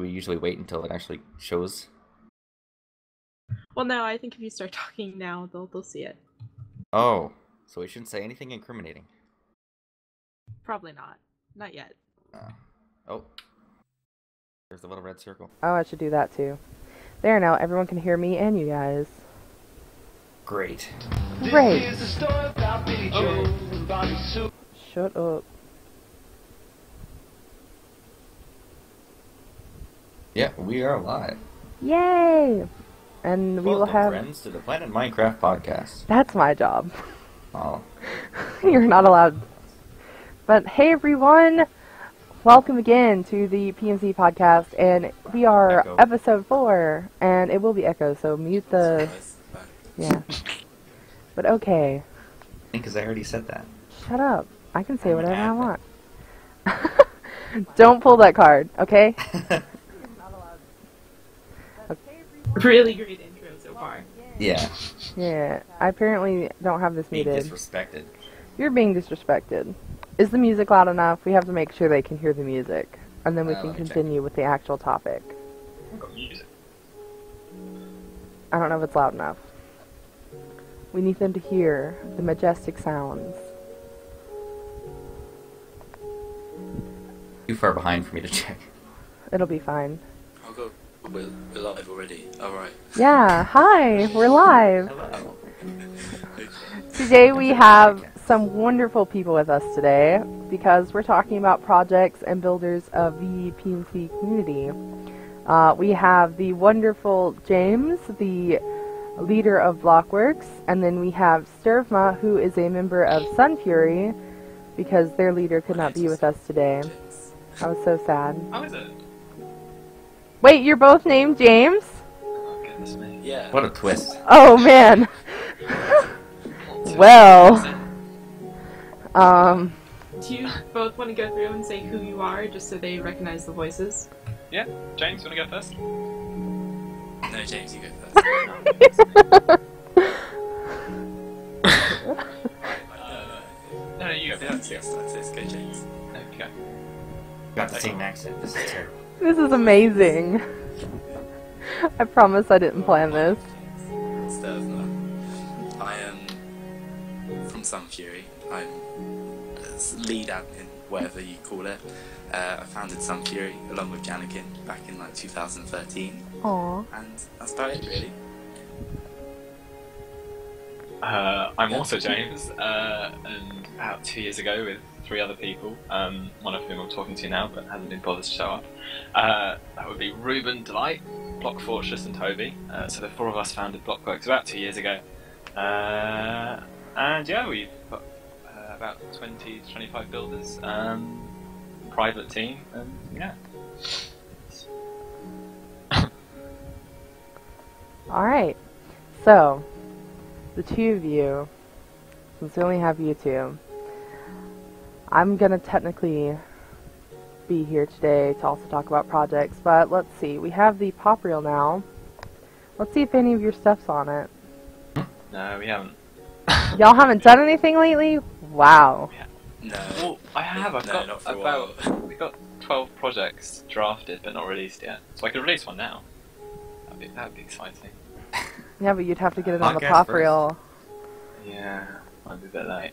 we usually wait until it actually shows? Well, no, I think if you start talking now, they'll see it. Oh, so we shouldn't say anything incriminating. Probably not. Not yet. Oh, there's the little red circle. Oh, I should do that too. There, now everyone can hear me and you guys. Great. Great. Oh. Shut up. Yeah, we are live. Yay! And we will Welcome, have... friends, to the PlanetMinecraft podcast. That's my job. Oh. You're not allowed. But hey everyone! Welcome again to the PMC podcast, and we are Echo. episode 4, and it will be echo, so mute the... Yeah. But okay. I think because I already said that. Shut up. I can say whatever I want. Don't pull that card, okay? Really great intro so far. Yeah. Yeah, I apparently don't have this Being muted. disrespected. You're being disrespected. Is the music loud enough? We have to make sure they can hear the music. And then we can let me check. continue with the actual topic. I've got music. I don't know if it's loud enough. We need them to hear the majestic sounds. Too far behind for me to check. It'll be fine. I'll go. We're live already. Alright. Yeah, hi, we're live. Hello. Today we have some wonderful people with us today because we're talking about projects and builders of the PNC community. We have the wonderful James, the leader of Blockworks, and then we have Sturvma, who is a member of Sunfury, because their leader could not be with us today. I was so sad. How is it? Wait, you're both named James? Oh, goodness me. Yeah. What a twist. Oh man. Well, Do you both want to go through and say who you are, just so they recognize the voices? Yeah. James, you want to go first? No, James, you go first. No, you go first. Yes, that's it. Go, James. Okay. Got the same accent. This is terrible. this is amazing. I promise I didn't plan this. Sturvma. I am from Sunfury. I'm lead admin, whatever you call it. I founded Sunfury along with Janikin back in like 2013, Aww. and that's about it really. I'm also James, and about 2 years ago with 3 other people, one of whom I'm talking to now but hasn't been bothered to show up. That would be Ruben, Delight, Block Fortress and Toby. So the 4 of us founded Blockworks about 2 years ago. And yeah, we've got about 20 to 25 builders, private team, and yeah. Alright. So, the 2 of you, since we only have you 2, I'm gonna technically be here today to also talk about projects, but let's see. We have the pop reel now. Let's see if any of your stuff's on it. No, we haven't. Y'all haven't done anything lately? Wow. No. Well, I have. I've No, got not for a about. while. We've got 12 projects drafted but not released yet. So I could release one now. That'd be exciting. Yeah, but you'd have to get it on the Podcast pop first. reel. Yeah, might be a bit late.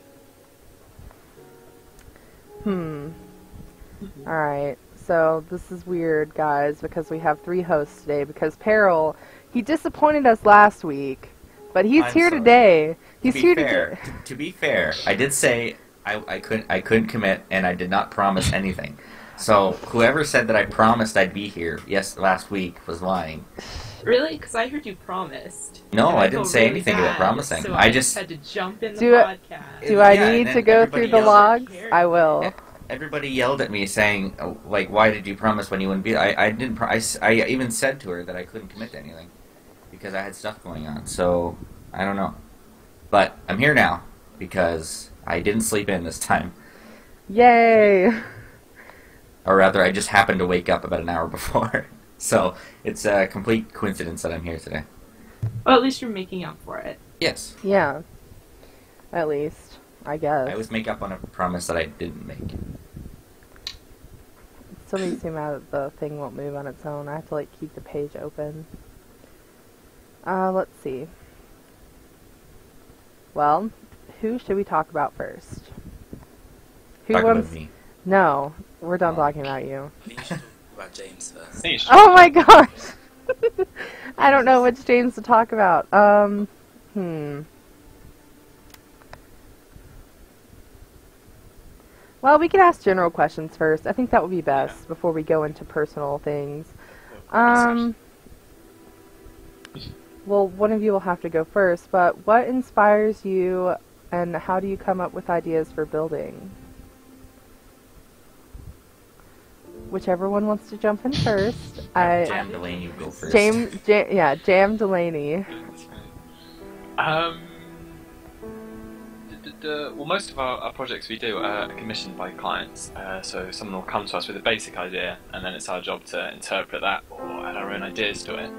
Alright, so this is weird, guys, because we have 3 hosts today, because Peril, he disappointed us last week, but he's I'm here sorry. today. He's to be here fair, today. to be fair, I did say I couldn't commit, and I did not promise anything. So whoever said that I promised I'd be here, last week was lying. Really? Because I heard you promised. No, And I feel didn't say really anything bad, about promising. So I just just had to jump in the Do it- podcast. Do I Yeah, and need then to go through everybody the else- logs? I will. Everybody yelled at me saying, oh, like, why did you promise when you wouldn't be? I didn't. I even said to her that I couldn't commit to anything because I had stuff going on. So I don't know, but I'm here now because I didn't sleep in this time, Yay! or rather, I just happened to wake up about an hour before. So it's a complete coincidence that I'm here today. Well, at least you're making up for it. Yes, Yeah. At least, I guess. I always make up on a promise that I didn't make. still makes me mad that the thing won't move on its own. I have to like keep the page open. Let's see. Well, who should we talk about first? Who Talk wants? about me. No, we're done talking about you. I think you should talk about James first. Finish. Oh my gosh! I don't know which James to talk about. Well, we can ask general questions first. I think that would be best before we go into personal things. Well, one of you will have to go first, but what inspires you and how do you come up with ideas for building? Whichever one wants to jump in first. Jam Delaney, you go first. Jam Delaney. Well, most of our projects we do are commissioned by clients, so someone will come to us with a basic idea, and then it's our job to interpret that or add our own ideas to it.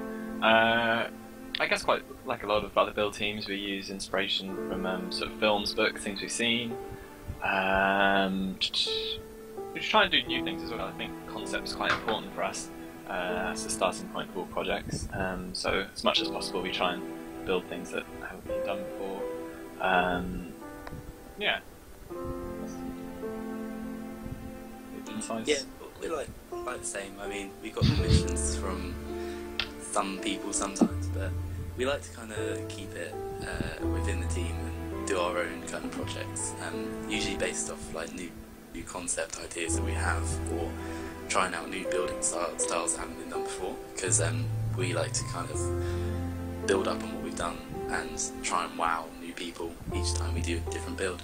I guess quite like a lot of other build teams, we use inspiration from sort of films, books, things we've seen. We try and do new things as well. I think concept is quite important for us as a starting point for all projects. So as much as possible, we try and build things that haven't been done before. Yeah. Yeah, we're like the same. I mean, we got commissions from some people sometimes, but we like to kind of keep it within the team and do our own kind of projects, usually based off like new concept ideas that we have, or trying out new building styles that haven't been done before, because we like to kind of build up on what we've done and try and wow new people each time we do a different build.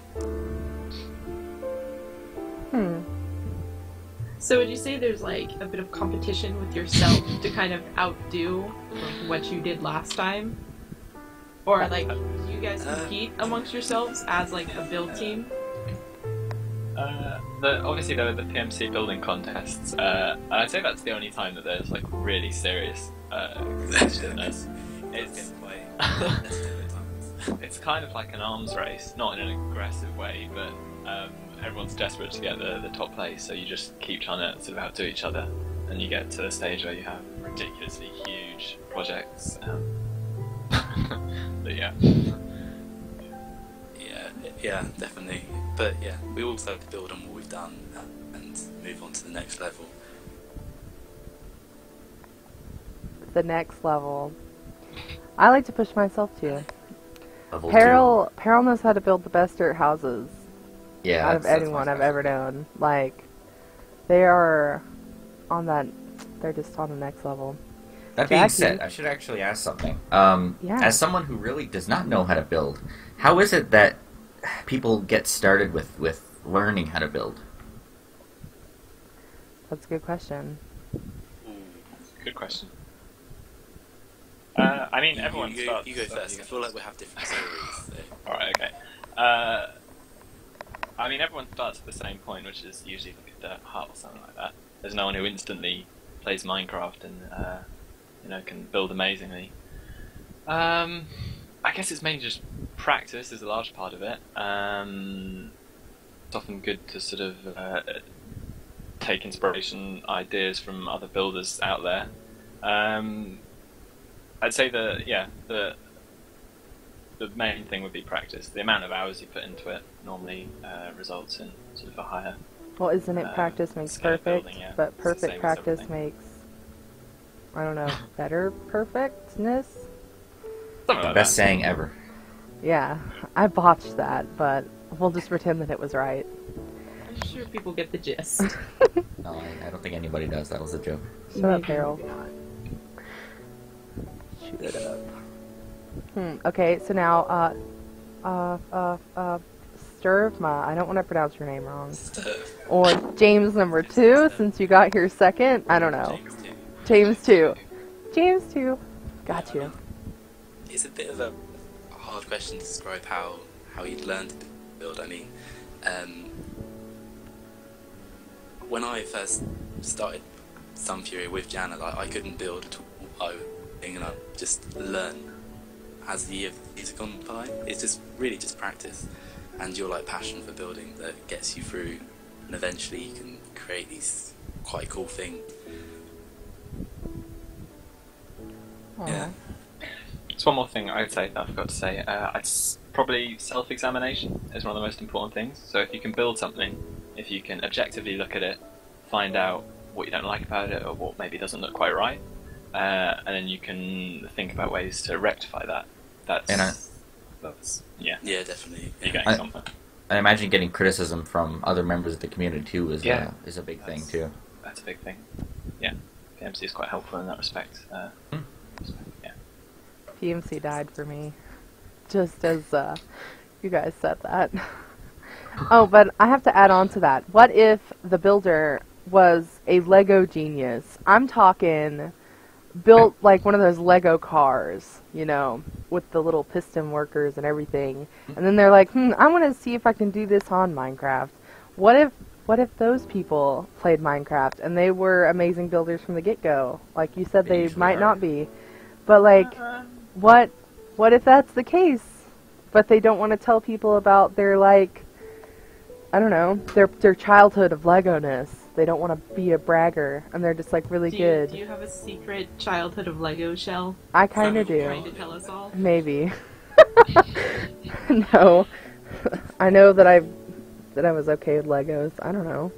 So would you say there's like a bit of competition with yourself to kind of outdo what you did last time? Or like, do you guys compete amongst yourselves as like a build team? Obviously there are the PMC building contests, and I'd say that's the only time that there's like really serious competitiveness. It's quite competitive at times. It's kind of like an arms race, not in an aggressive way, but everyone's desperate to get the top place, so you just keep trying to sort of outdo each other, and you get to the stage where you have ridiculously huge projects. But yeah, definitely. But yeah, we also have to build on what we've done and move on to the next level. The next level. I like to push myself too. Level Peril knows how to build the best dirt houses Yeah, out of anyone I've ever known. Like, they are on that. They're just on the next level. That being Jackie. said, I should actually ask something. Yeah. As someone who really does not know how to build, how is it that people get started with learning how to build? That's a good question. good question. I mean, everyone you starts... You go first. I feel like we have different stories. So. Alright, okay. I mean, everyone starts at the same point, which is usually like a dirt hut or something like that. There's no one who instantly plays Minecraft and can build amazingly. I guess it's mainly just practice is a large part of it. It's often good to sort of take inspiration, ideas from other builders out there. I'd say the main thing would be practice. The amount of hours you put into it normally results in sort of a higher. Well, isn't it practice makes scale of perfect, building, yeah. but It's the same perfect with practice everything. makes, I don't know, better perfectness? Something like Best that. saying ever. Yeah, I botched that, but we'll just pretend that it was right. I'm sure people get the gist. No, I don't think anybody does. That was a joke. Shut up, Harold. Shoot it up. Okay, so now, Sturvma, I don't want to pronounce your name wrong. Or James number 2, since you got here second. I don't know. James 2. James 2. Got you. It's a bit of a hard question to describe how you'd learn to build. I mean, when I first started Sun Fury with Janet, I couldn't build at all. I just learned as the years have gone by. It's just really just practice and your passion for building that gets you through, and eventually you can create these quite a cool thing. Aw. Yeah. Just one more thing I'd say that I forgot to say. Probably self-examination is one of the most important things. So if you can build something, if you can objectively look at it, find out what you don't like about it or what maybe doesn't look quite right, and then you can think about ways to rectify that. That's yeah. Yeah, definitely. You're getting something. I imagine getting criticism from other members of the community too is a big thing too. That's a big thing. Yeah, PMC is quite helpful in that respect. Yeah. PMC died for me, just as you guys said that. Oh, but I have to add on to that. What if the builder was a Lego genius? I'm talking built like one of those Lego cars, you know, with the little piston workers and everything. And then they're like, I want to see if I can do this on Minecraft. What if those people played Minecraft and they were amazing builders from the get-go? Like you said, they might not be. But like, what if that's the case? But they don't want to tell people about their, like, I don't know, their childhood of Lego-ness. They don't want to be a bragger, and they're just like really good. Do you have a secret childhood of Lego, Shell? I kind of do. Trying to tell us all? Maybe. No. I know that I was okay with Legos. I don't know.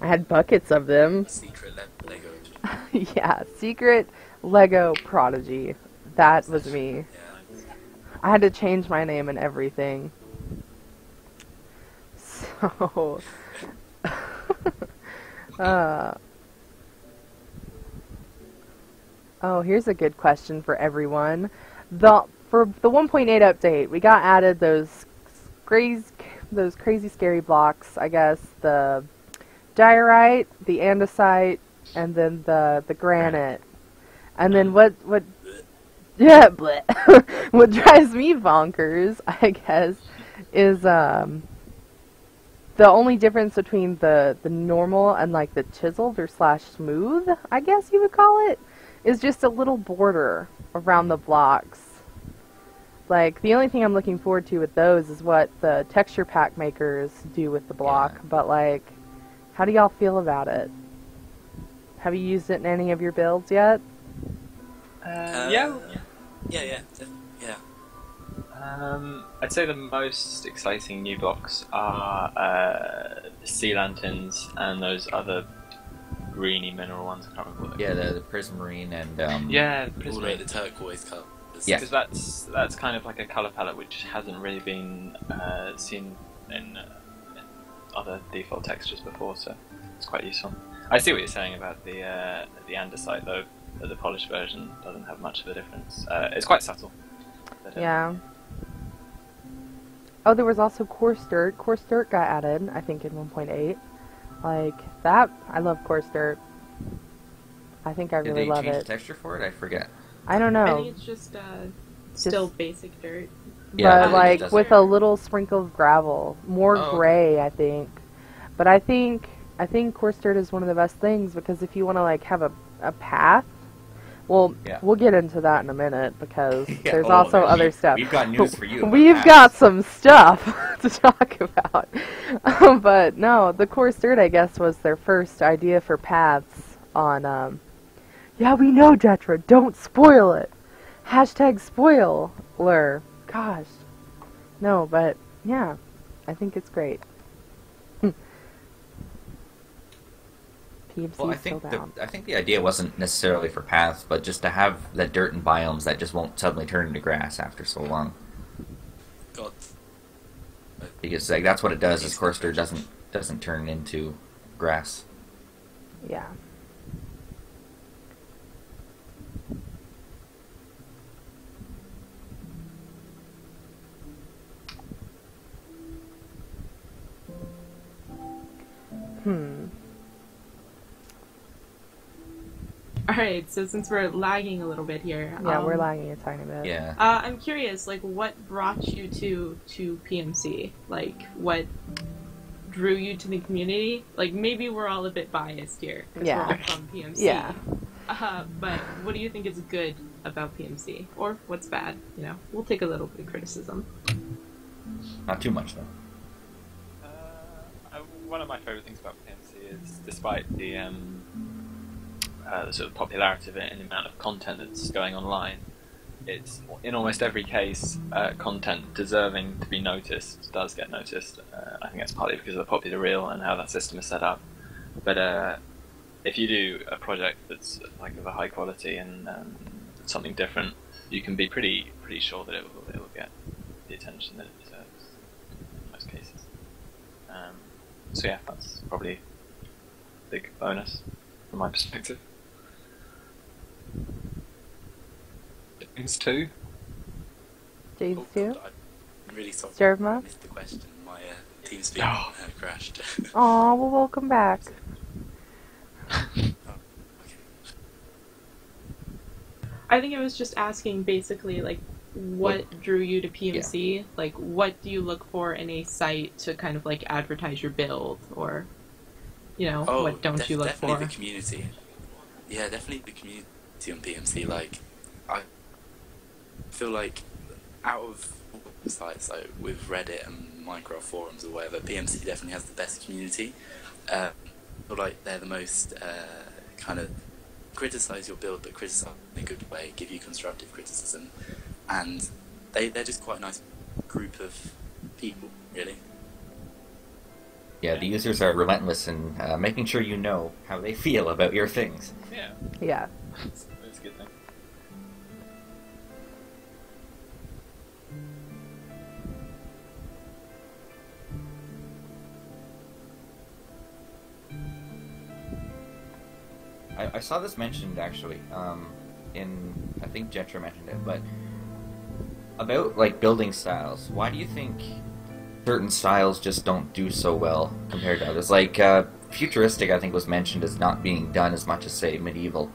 I had buckets of them. Secret Lego. Yeah, secret Lego prodigy. That was me. Yeah. I had to change my name and everything. So... oh, here's a good question for everyone. For the 1.8 update, we got added those crazy scary blocks. I guess the diorite, the andesite, and then the granite. And then what yeah, bleh. What drives me bonkers, I guess, is the only difference between the normal and like the chiseled or slash smooth, I guess you would call it, is just a little border around the blocks. Like, the only thing I'm looking forward to with those is what the texture pack makers do with the block. Yeah. But like, how do y'all feel about it? Have you used it in any of your builds yet? Yeah. Yeah. I'd say the most exciting new blocks are sea lanterns and those other greeny mineral ones. I can't remember what they're called. The prismarine and the prismarine, prismarine. the turquoise colours. Yeah, because that's kind of like a colour palette which hasn't really been seen in other default textures before, so it's quite useful. I see what you're saying about the andesite though. That the polished version doesn't have much of a difference. It's quite subtle. But, yeah. Oh, there was also coarse dirt. Coarse dirt got added, I think, in 1.8. Like, that, I love coarse dirt. I think I really love it. Did they change the texture for it? I forget. I don't know. I think it's just still basic dirt. Yeah, but, like, with a little sprinkle of gravel. More gray, I think. But I think coarse dirt is one of the best things, because if you want to, like, have a path, well, we'll get into that in a minute, because there's also other stuff. We've got news for you. We've got some stuff to talk about. But no, the coarse dirt, I guess, was their first idea for paths on, yeah, we know, Jetra, don't spoil it. Hashtag spoiler. Gosh. No, but, yeah, I think it's great. Well, I think the idea wasn't necessarily for paths, but just to have that dirt and biomes that just won't suddenly turn into grass after so long. God. Because like that's what it does. Is coarse dirt doesn't turn into grass. Yeah. Alright, so since we're lagging a little bit here... Yeah, we're lagging a tiny bit. Yeah. I'm curious, like, what brought you to PMC? Like, what drew you to the community? Like, maybe we're all a bit biased here, because we're all from PMC. Yeah. But what do you think is good about PMC? Or what's bad, you know? We'll take a little bit of criticism. Not too much, though. One of my favourite things about PMC is despite the sort of popularity of it and the amount of content that's going online, it's in almost every case content deserving to be noticed does get noticed. I think that's partly because of the popular reel and how that system is set up. But if you do a project that's like of a high quality and something different, you can be pretty sure that it will get the attention that it deserves in most cases. So yeah, that's probably a big bonus from my perspective. James too. James Oh, too. God, I'm really sorry. Jerma? I missed the question. My team speak crashed. Aw, well, welcome back. Oh, okay. I think it was just asking basically like what drew you to PMC? Yeah. Like what do you look for in a site to kind of like advertise your build, or what don't you look definitely for? the community. Yeah, definitely the community on PMC. Like, I feel like out of sites like with Reddit and Minecraft forums or whatever, PMC definitely has the best community. I feel like they're the most kind of criticize your build, but criticize in a good way, give you constructive criticism, and they're just quite a nice group of people, really. Yeah, the users are relentless in making sure you know how they feel about your things. Yeah, Yeah. that's a good thing. I saw this mentioned actually, I think Jetra mentioned it, but about like building styles. Why do you think certain styles just don't do so well compared to others? Like futuristic, I think was mentioned as not being done as much as say medieval.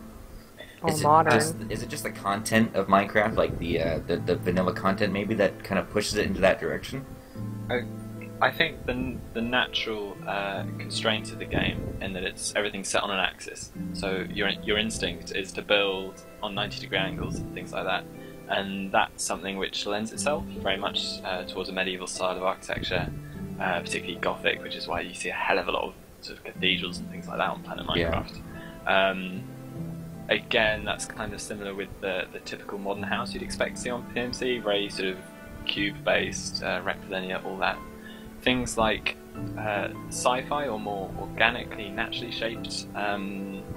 Or Is modern. Is it just the content of Minecraft, like the vanilla content, maybe that kind of pushes it into that direction? I think the natural constraints of the game in that it's everything's set on an axis. So your instinct is to build on 90-degree angles and things like that, and that's something which lends itself very much towards a medieval style of architecture, particularly Gothic, which is why you see a hell of a lot of sort of cathedrals and things like that on Planet Minecraft. Yeah. Again, that's kind of similar with the typical modern house you'd expect to see on PMC, very sort of cube-based, rectilinear, all that. Things like sci-fi or more organically, naturally shaped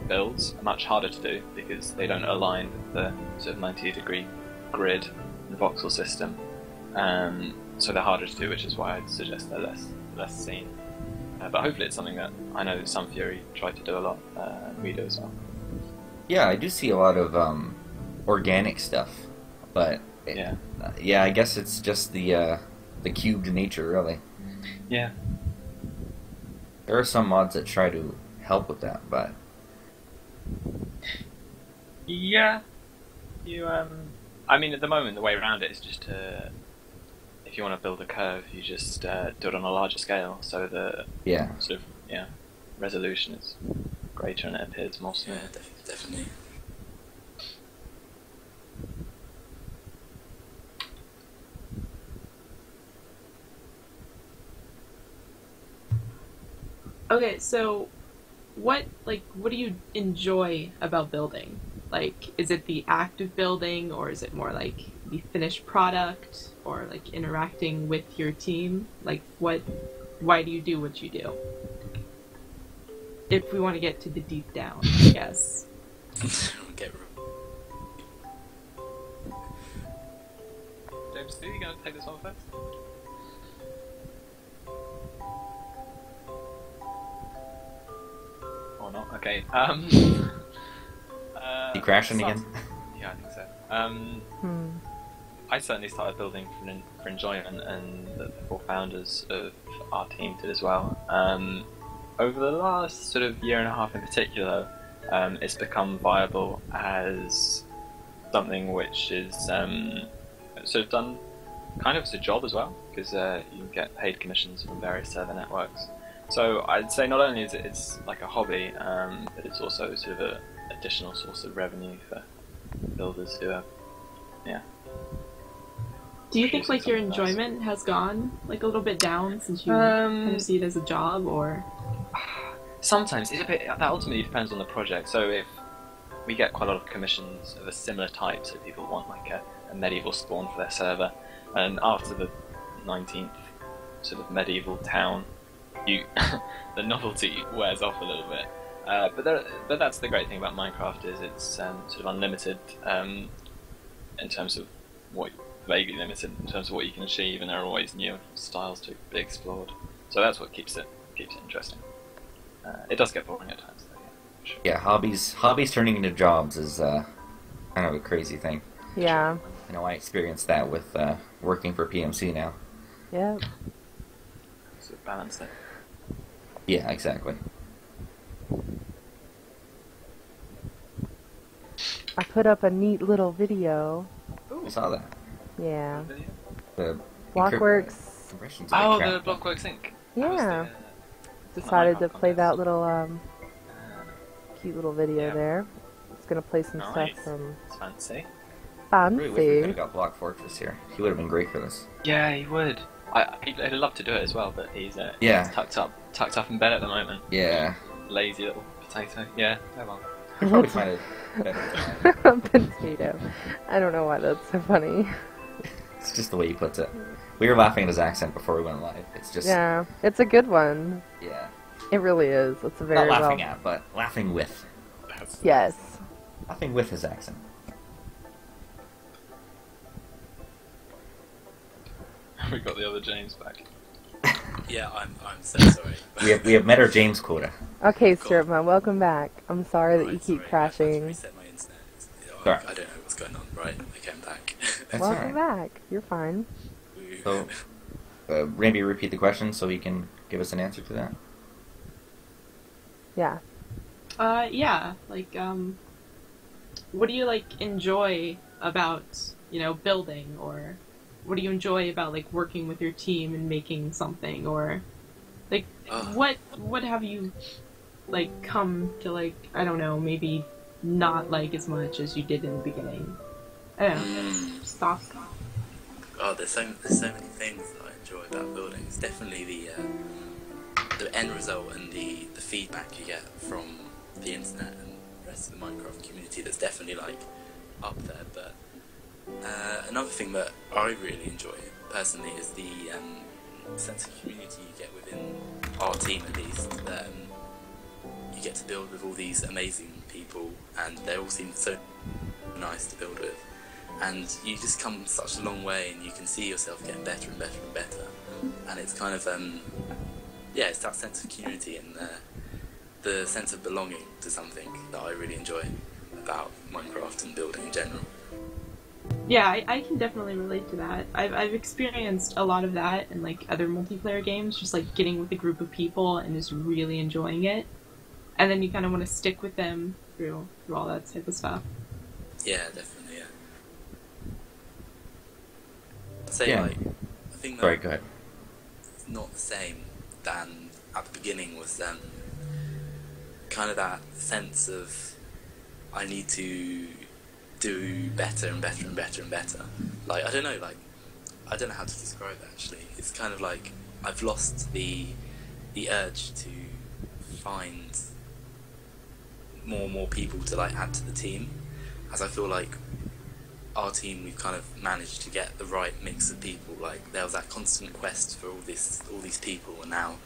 builds are much harder to do because they don't align with the sort of 90-degree grid in the voxel system. So they're harder to do, which is why I'd suggest they're less seen. But hopefully it's something that I know Sun Fury tried to do a lot, and we do as well. Yeah, I do see a lot of organic stuff, but yeah, I guess it's just the cubed nature, really. Yeah. There are some mods that try to help with that, but yeah, I mean, at the moment, the way around it is just if you want to build a curve, you just do it on a larger scale, so the sort of resolution is greater and it appears more smooth. Yeah, definitely. Okay, so what do you enjoy about building? Like, is it the act of building, or is it more like the finished product, or like interacting with your team? Like, why do you do what you do? If we want to get to the deep down, I guess. James, are you going to take this one first? Or not? Okay. You crashing again? Yeah, I think so. I certainly started building for enjoyment, and the four founders of our team did as well. Over the last sort of year and a half in particular, it's become viable as something which is sort of done kind of as a job as well, because you get paid commissions from various server networks. So I'd say not only is it's like a hobby, but it's also sort of an additional source of revenue for builders who are, Do you think like your enjoyment has gone like a little bit down since you kind of see it as a job, or? Sometimes it's a bit. That ultimately depends on the project. So if we get quite a lot of commissions of a similar type, so people want like a medieval spawn for their server, and after the 19th sort of medieval town, you the novelty wears off a little bit. But that's the great thing about Minecraft is it's sort of unlimited in terms of what vaguely limited in terms of what you can achieve, and there are always new styles to be explored. So that's what keeps it interesting. It does get boring at times, though. Yeah, sure. Yeah, hobbies turning into jobs is kind of a crazy thing. Yeah. I know I experienced that with working for PMC now. Yeah. Sort of balance it. Yeah, exactly. I put up a neat little video. I saw that. Yeah. Video? The Blockworks impressions. Oh, the Blockworks Inc. Yeah. The decided to Minecraft play that contest. little cute little video Yeah. there. It's gonna play some Nice. stuff from It's fancy. Really wish we could Fancy. have got Block Fortress here. He would have been great for this. Yeah, he would. He'd love to do it as well, but he's Yeah. he's tucked up in bed at the moment. Yeah. Lazy little potato. Yeah. Oh well. I'd probably find it better. Potato. I don't know why that's so funny. It's just the way he puts it. We were laughing at his accent before we went live. It's just Yeah, it's a good one. yeah. It really is. It's a Not very laughing well. at, but laughing with. Yes. Laughing with his accent. We got the other James back. Yeah, I'm so sorry. We have met our James quota. Okay, Cool. Sturtman, welcome back. I'm sorry that Right, you keep sorry, I had to crashing. reset my internet. Sorry. I don't know what's going on. Right, I came back. That's Welcome alright. back. You're fine. So, maybe repeat the question so he can give us an answer to that. Yeah. Yeah, like, what do you, like, enjoy about, building, or what do you enjoy about, like, working with your team and making something, or, like, what have you, like, come to, like, I don't know, maybe not like as much as you did in the beginning? I don't know, stop. Oh, there's so many things that I enjoy about building. It's definitely the end result and the feedback you get from the internet and the rest of the Minecraft community. That's definitely like up there. But another thing that I really enjoy personally is the sense of community you get within our team, at least. That you get to build with all these amazing people, and they all seem so nice to build with. And you just come such a long way, and you can see yourself getting better and better and better. And it's kind of, it's that sense of community and the sense of belonging to something that I really enjoy about Minecraft and building in general. Yeah, I can definitely relate to that. I've experienced a lot of that in, like, other multiplayer games, just, like, getting with a group of people and just really enjoying it. And then you kind of want to stick with them through all that type of stuff. Yeah, definitely, yeah. I'd say, Yeah. like, the thing that Sorry, go ahead. is not the same than at the beginning was kind of that sense of I need to do better and better and better and better. Like, I don't know how to describe it actually. It's kind of like I've lost the urge to find more and more people to like add to the team, as I feel like our team, we've kind of managed to get the right mix of people. Like, there was that constant quest for all these people, and now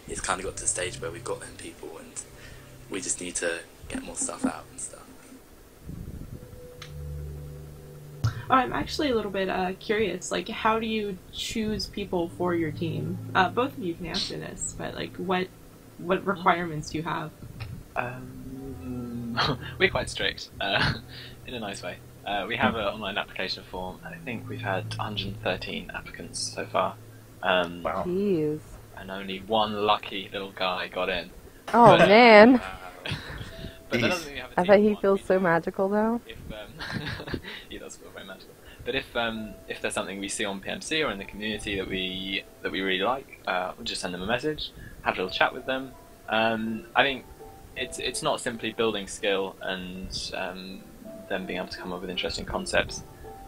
it's kind of got to the stage where we've got them people, and we just need to get more stuff out and stuff. I'm actually a little bit curious. Like, how do you choose people for your team? Both of you can answer this, but like, what requirements do you have? We're quite strict, in a nice way. We have an online application form, and I think we've had 113 applicants so far. Wow. Jeez. And only one lucky little guy got in. Oh But, man. But that doesn't mean we have a I team bet he of one. feels so magical though. If he does feel very magical. But if there's something we see on PMC or in the community that we really like, we'll just send them a message, have a little chat with them. I think it's not simply building skill and them being able to come up with interesting concepts.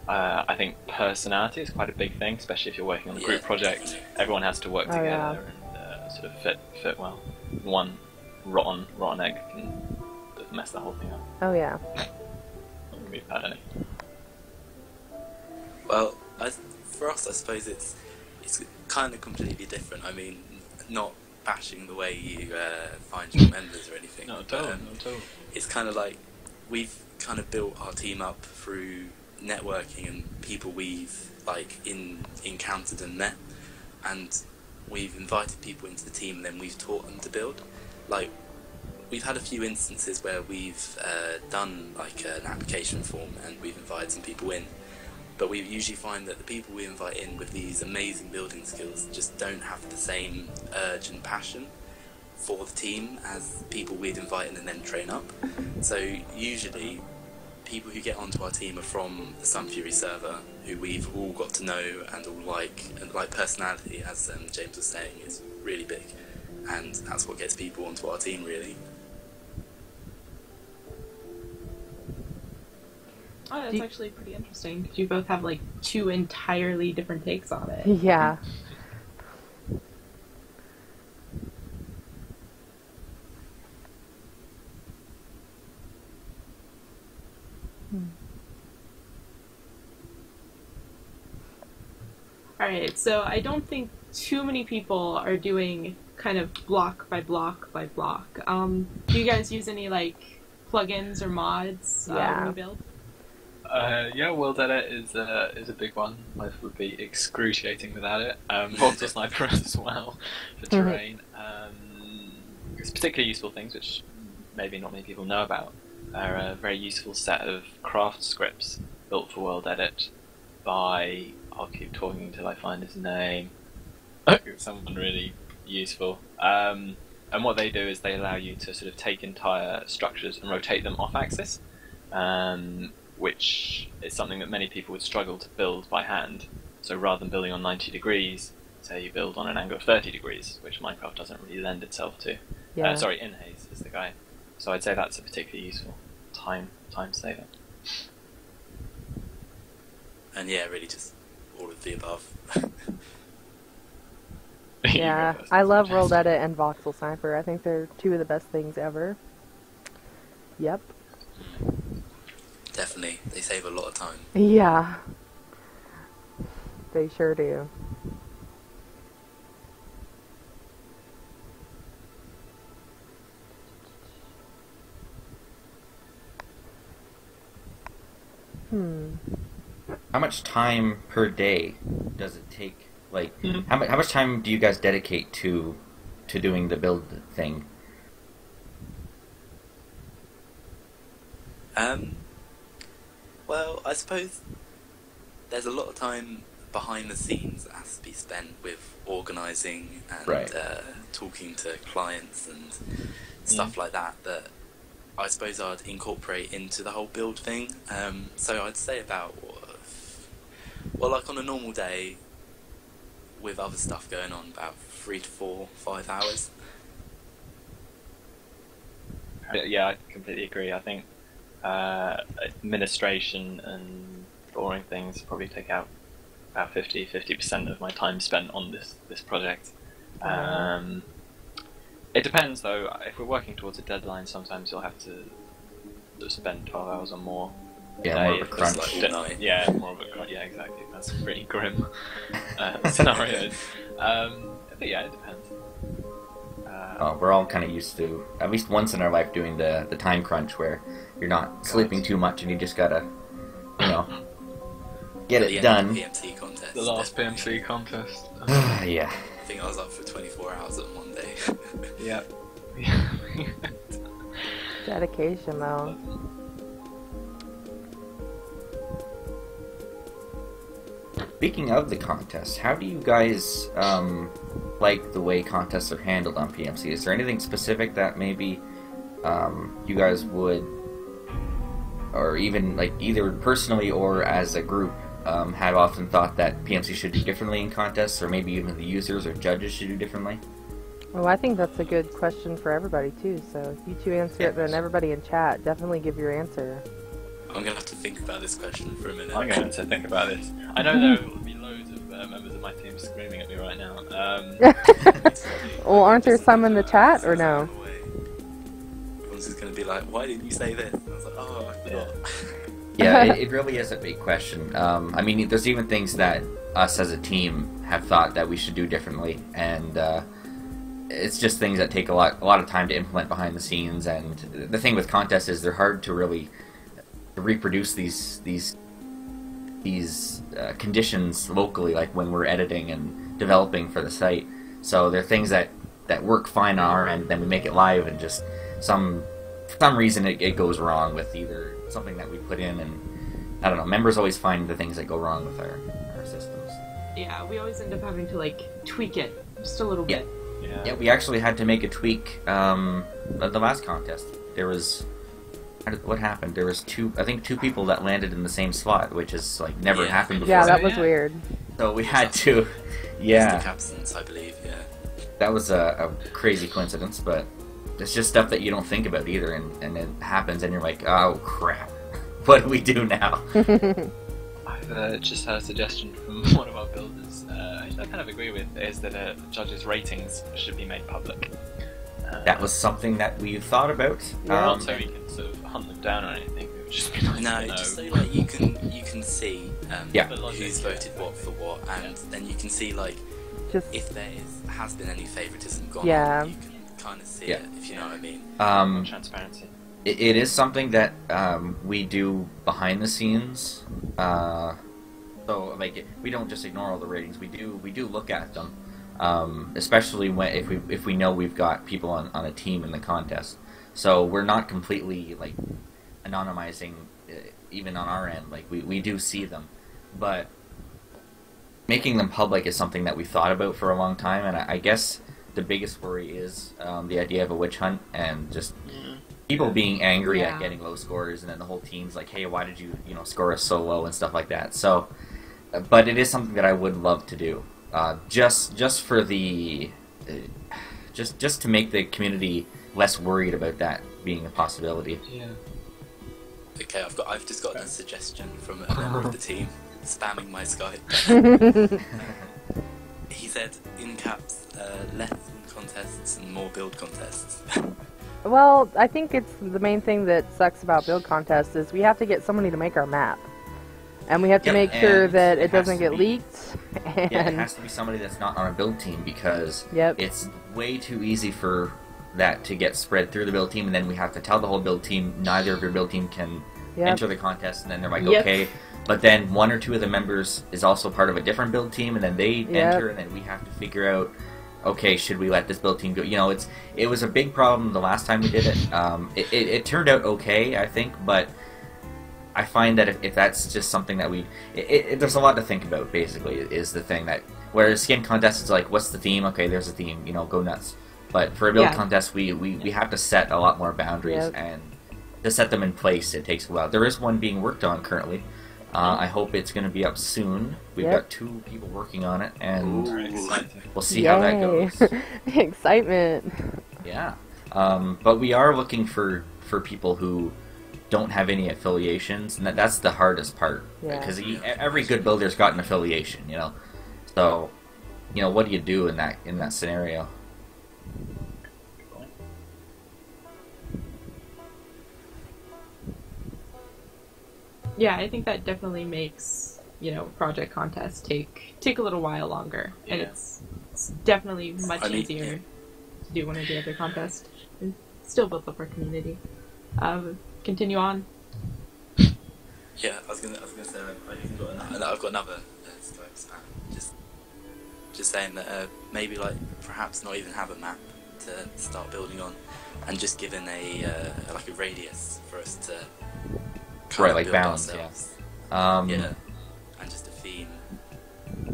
I think personality is quite a big thing, especially if you're working on a group project. Everyone has to work Oh, together yeah. and sort of fit well. One rotten egg can mess the whole thing up. Oh yeah. Not gonna be bad any. Well, for us, I suppose it's kind of completely different. I mean, not bashing the way you find your members or anything. Not at all. Not at all. It's kind of like we've kind of built our team up through networking and people we've like encountered and met, and we've invited people into the team and then we've taught them to build. Like, we've had a few instances where we've done like an application form and we've invited some people in, but we usually find that the people we invite in with these amazing building skills just don't have the same urge and passion for the team as people we'd invite in and then train up. So usually people who get onto our team are from the Sun Fury server, who we've all got to know and all like, and like personality, as James was saying, is really big, and that's what gets people onto our team really. Oh, that's actually pretty interesting, because you both have like two entirely different takes on it. Yeah. Alright, so I don't think too many people are doing kind of block by block by block. Do you guys use any like plugins or mods when you build? Yeah, World Edit is a big one. Life would be excruciating without it. Voxel Sniper as well for terrain. It's particularly useful things which maybe not many people know about are a very useful set of craft scripts built for World Edit by, I'll keep talking until I find his name, someone really useful. And what they do is they allow you to sort of take entire structures and rotate them off axis, which is something that many people would struggle to build by hand. So rather than building on 90 degrees, say you build on an angle of 30 degrees, which Minecraft doesn't really lend itself to. Yeah. Sorry, Inhaze is the guy. So I'd say that's a particularly useful time saver. And yeah, really just all of the above. Yeah, I love World Edit and Voxel Sniper. I think they're two of the best things ever. Yep. Definitely, they save a lot of time. Yeah. They sure do. How much time per day does it take? Like, how much time do you guys dedicate to doing the build thing? Well, I suppose there's a lot of time behind the scenes that has to be spent with organising and talking to clients and stuff like that, that I suppose I'd incorporate into the whole build thing. So I'd say about, well, like on a normal day with other stuff going on, about 3 to 4, 5 hours. Yeah, I completely agree. I think administration and boring things probably take out about 50% of my time spent on this project. It depends though. If we're working towards a deadline, sometimes you'll have to spend 12 hours or more. Yeah, more of a crunch. Like all night. Yeah, more of a crunch. Yeah, exactly. That's a pretty grim scenario. But yeah, it depends. We're all kind of used to, at least once in our life, doing the time crunch where you're not sleeping too much and you just gotta, get it done. PMC contest. The last PMC contest. Yeah. I think I was up for 24 hours at one day. Yeah. Dedication, though. Speaking of the contest, how do you guys like the way contests are handled on PMC? Is there anything specific that maybe you guys would, or even like either personally or as a group, have often thought that PMC should do differently in contests, or maybe even the users or judges should do differently? Well, I think that's a good question for everybody, too. So if you two answer it, then everybody in chat, definitely give your answer. I'm going to have to think about this question for a minute. I'm going to think about this. I know there will be loads of members of my team screaming at me right now. Well, aren't there some in the chat, or no? someone's just going to be like, why didn't you say this? And I was like, oh, I forgot. Yeah, it really is a big question. I mean, there's even things that us as a team have thought that we should do differently, and it's just things that take a lot of time to implement behind the scenes. And the thing with contests is they're hard to really reproduce these conditions locally, like when we're editing and developing for the site. So there are things that work fine on our end, then we make it live, and just for some reason it goes wrong with either something that we put in, and I don't know, members always find the things that go wrong with our systems. Yeah, we always end up having to like tweak it just a little bit. Yeah, we actually had to make a tweak at the last contest. There was what happened? There was two people that landed in the same slot, which is like never happened before. Yeah, that was weird. So we had to, yeah. Absence, I believe. Yeah. That was a crazy coincidence, but it's just stuff that you don't think about either, and it happens, and you're like, oh crap, what do we do now? I've just had a suggestion from one of our builders, which I kind of agree with, is that judges' ratings should be made public. That was something that we thought about. Not so we can sort of hunt them down or anything. It would just be nice to know. Just so like you can see Yeah. who's voted what for what, and then you can see like Just if there has been any favouritism gone Yeah. on, you can kind of see it, if you know what I mean. More transparency. It is something that we do behind the scenes. So like we don't just ignore all the ratings. We do look at them, especially when if we know we've got people on a team in the contest. So we're not completely like anonymizing even on our end. Like we do see them, but making them public is something that we thought about for a long time. And I guess the biggest worry is the idea of a witch hunt and just people being angry at getting low scores, and then the whole team's like, hey, why did you score us so low and stuff like that. So, but it is something that I would love to do, just for the just to make the community less worried about that being a possibility. Yeah. Okay, I've just got a suggestion from a member of the team spamming my Skype. He said in caps, less contests and more build contests. Well, I think it's the main thing that sucks about build contests is we have to get somebody to make our map. And we have to make sure that it doesn't get leaked. And Yeah, it has to be somebody that's not on a build team, because Yep. it's way too easy for that to get spread through the build team, and then we have to tell the whole build team neither of your build team can enter the contest, and then they're like, Yep. okay. But then one or two of the members is also part of a different build team, and then they enter, and then we have to figure out, okay, should we let this build team go? It was a big problem the last time we did it. It turned out okay, I think, but I find that if that's just something that there's a lot to think about, basically, is the thing that, whereas skin contest is like, what's the theme? Okay, there's a theme, go nuts. But for a build contest, we have to set a lot more boundaries, and to set them in place, it takes a while. There is one being worked on currently. I hope it's going to be up soon. We've got 2 people working on it, and we'll see how that goes. Excitement. Yeah. But we are looking for people who don't have any affiliations, and that's the hardest part. Because every good builder's got an affiliation, So, what do you do in that scenario? Yeah, I think that definitely makes, project contests take a little while longer. And it's definitely much easier to do one or the other contest. And still builds up our community. Continue on. Yeah, I was gonna say I've got another Skype spam. Just saying that maybe perhaps not even have a map to start building on, and just given a radius for us to kind of build balance, ourselves. Yeah, and just a theme.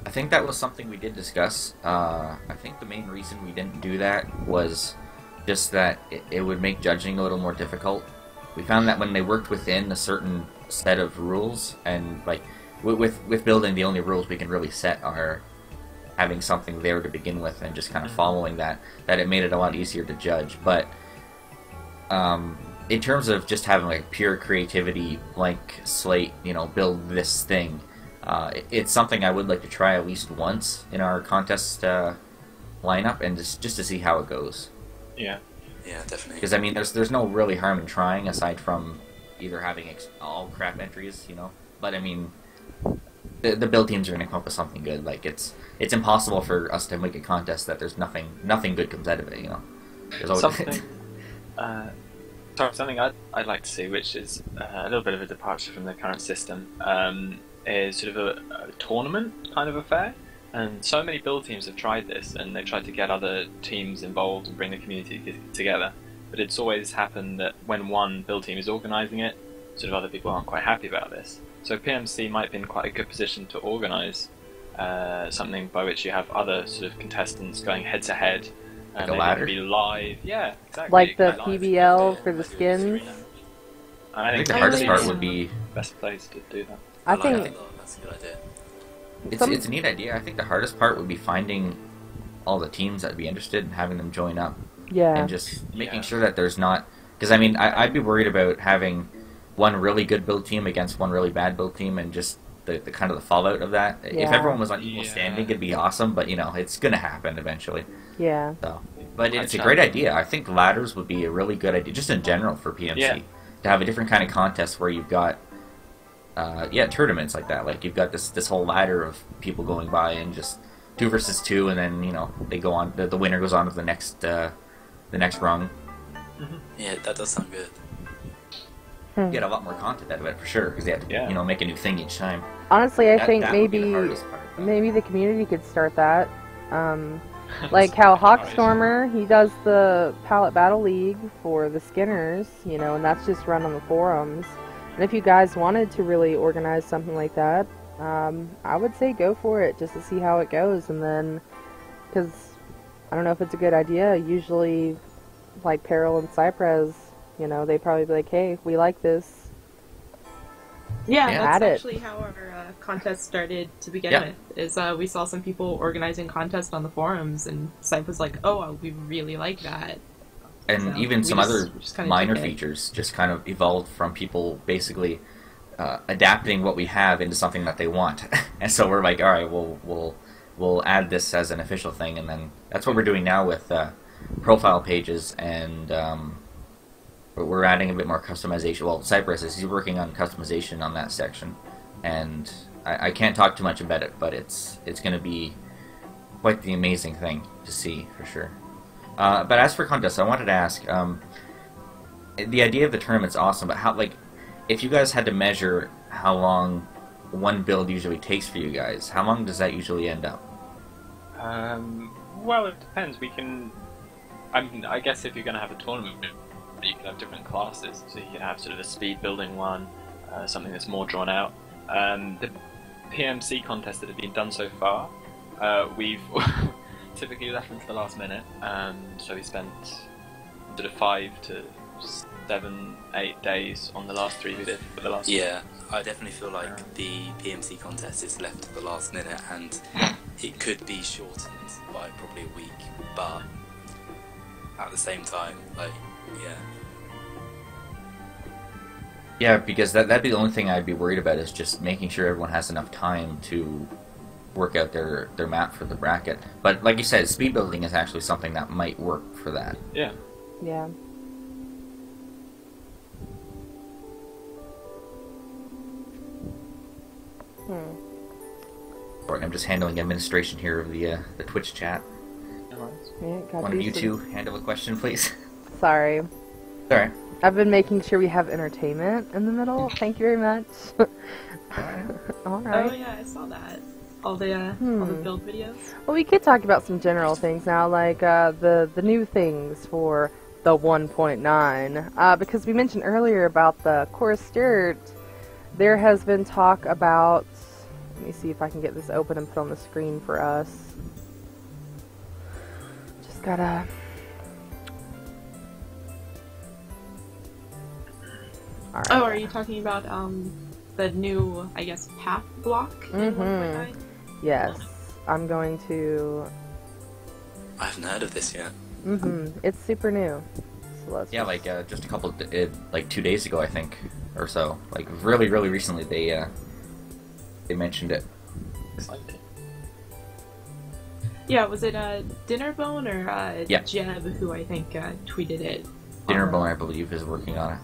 I think that was something we did discuss. I think the main reason we didn't do that was just that it would make judging a little more difficult. We found that when they worked within a certain set of rules, and with building, the only rules we can really set are having something there to begin with and just kind of following that it made it a lot easier to judge. But in terms of just having pure creativity, blank slate, build this thing, it's something I would like to try at least once in our contest lineup, and just to see how it goes. Yeah. Yeah, definitely. Because I mean, there's no really harm in trying aside from either having all crap entries, you know. But I mean, the build teams are going to come up with something good. Like it's impossible for us to make a contest that there's nothing good comes out of it, you know. There's always Something. Something I'd like to see, which is a little bit of a departure from the current system, is sort of a tournament kind of affair. And so many build teams have tried this, and they've tried to get other teams involved and bring the community together. But it's always happened that when one build team is organising it, sort of other people aren't quite happy about this. So PMC might be in quite a good position to organise something by which you have other sort of contestants going head to head. Like a ladder? Be live, yeah, exactly. Like the Live. PBL for the skins. I think the hardest part would be. Best place to do that. I like think that a lot. That's a good idea. It's a neat idea. I think the hardest part would be finding all the teams that'd be interested and having them join up. yeah. And just making sure that there's not, because I mean I'd be worried about having one really good build team against one really bad build team and just the kind of the fallout of that. If Yeah. everyone was on equal Yeah. standing, it'd be awesome. But you know, it's gonna happen eventually. Yeah. So, but it's a great idea. I think ladders would be a really good idea, just in general for PMC, Yeah. to have a different kind of contest where you've got, tournaments like that. Like you've got this whole ladder of people going by and just 2 versus 2, and then you know they go on. The winner goes on to the next rung. Yeah, that does sound good. Hmm. Get a lot more content out of it for sure because they have to Yeah. make a new thing each time. Honestly, I think That would be the maybe hardest part. maybe the community could start that. Like how Hawkstormer, he does the Palette Battle League for the Skinners, and that's just run on the forums. And if you guys wanted to really organize something like that, I would say go for it just to see how it goes. And then, because I don't know if it's a good idea, usually like Peril and Cypress, they probably be like, hey, we like this. Yeah, Yeah. that's Add it. actually how our contest started to begin Yeah. with. Is we saw some people organizing contests on the forums, and Sype was like, "Oh, we really like that." And So even we some just- other we just kinda minor took it. features just kind of evolved from people basically adapting what we have into something that they want. And so we're like, all right, we'll add this as an official thing, and then that's what we're doing now with profile pages, and we're adding a bit more customization. Well, Cypress he's working on customization on that section, and I can't talk too much about it, but it's going to be quite the amazing thing to see for sure. But as for contests, I wanted to ask, the idea of the tournament's awesome, but how, if you guys had to measure how long one build usually takes for you guys, how long does that usually end up? Well, it depends. I guess if you're going to have a tournament, you can have different classes. So you can have sort of a speed building one, something that's more drawn out. The PMC contests that have been done so far, we've typically left them to the last minute. So we spent sort of 5 to 7, 8 days on the last 3 we did for the last. Yeah, I definitely feel like the PMC contest is left to the last minute, and it could be shortened by probably a week, but at the same time, yeah. Yeah, because that'd be the only thing I'd be worried about is just making sure everyone has enough time to work out their map for the bracket. But like you said, speed building is actually something that might work for that. Yeah. Yeah. Or I'm just handling administration here of the Twitch chat. Yeah, got One of you these two handle a question, please. Sorry. Alright. I've been making sure we have entertainment in the middle. Thank you very much. All right. Oh yeah, I saw that. All the build videos. Well, we could talk about some general things now, like the new things for the 1.9. Because we mentioned earlier about the Core Sturt, there has been talk about. Let me see if I can get this open and put on the screen for us. Just gotta. All right. Oh, are you talking about the new, I guess, path block in 1.9? Yes, I'm going to. I haven't heard of this yet. It's super new. So let's Yeah, just a couple, 2 days ago, I think, or so. Like really, really recently, they mentioned it. Exciting. Yeah, was it Dinnerbone or Yeah. Jeb who I think tweeted it? Dinnerbone, I believe, is working on it.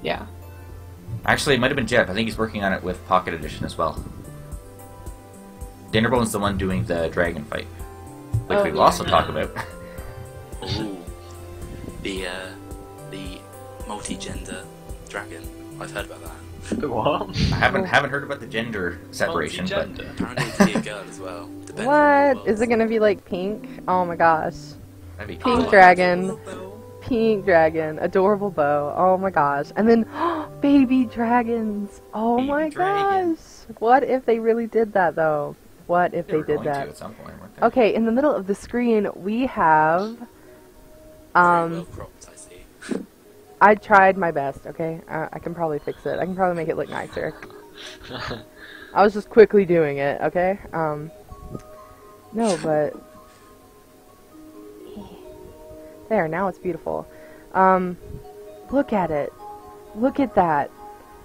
Yeah. Actually, it might have been Jeb. I think he's working on it with Pocket Edition as well. Dinnerbone's the one doing the dragon fight, which Oh, we will yeah, also yeah. talk about. Ooh, the multi-gender dragon. I've heard about that. What? I haven't heard about the gender separation, but Multi-gender. Apparently, it could be a girl as well. depending on What? the Is it gonna be like pink? Oh my gosh. that'd be Pink cool. dragon. Pink dragon. Adorable bow. Oh my gosh. And then, baby dragons. Oh Baby my dragon. gosh. What if they really did that though? What if They they were did going to that? at some point, weren't they? Okay, in the middle of the screen we have Very well cropped, I see. I tried my best, okay? I can probably fix it. I can probably make it look nicer. I was just quickly doing it, okay? No, but there, now it's beautiful. Look at it. Look at that.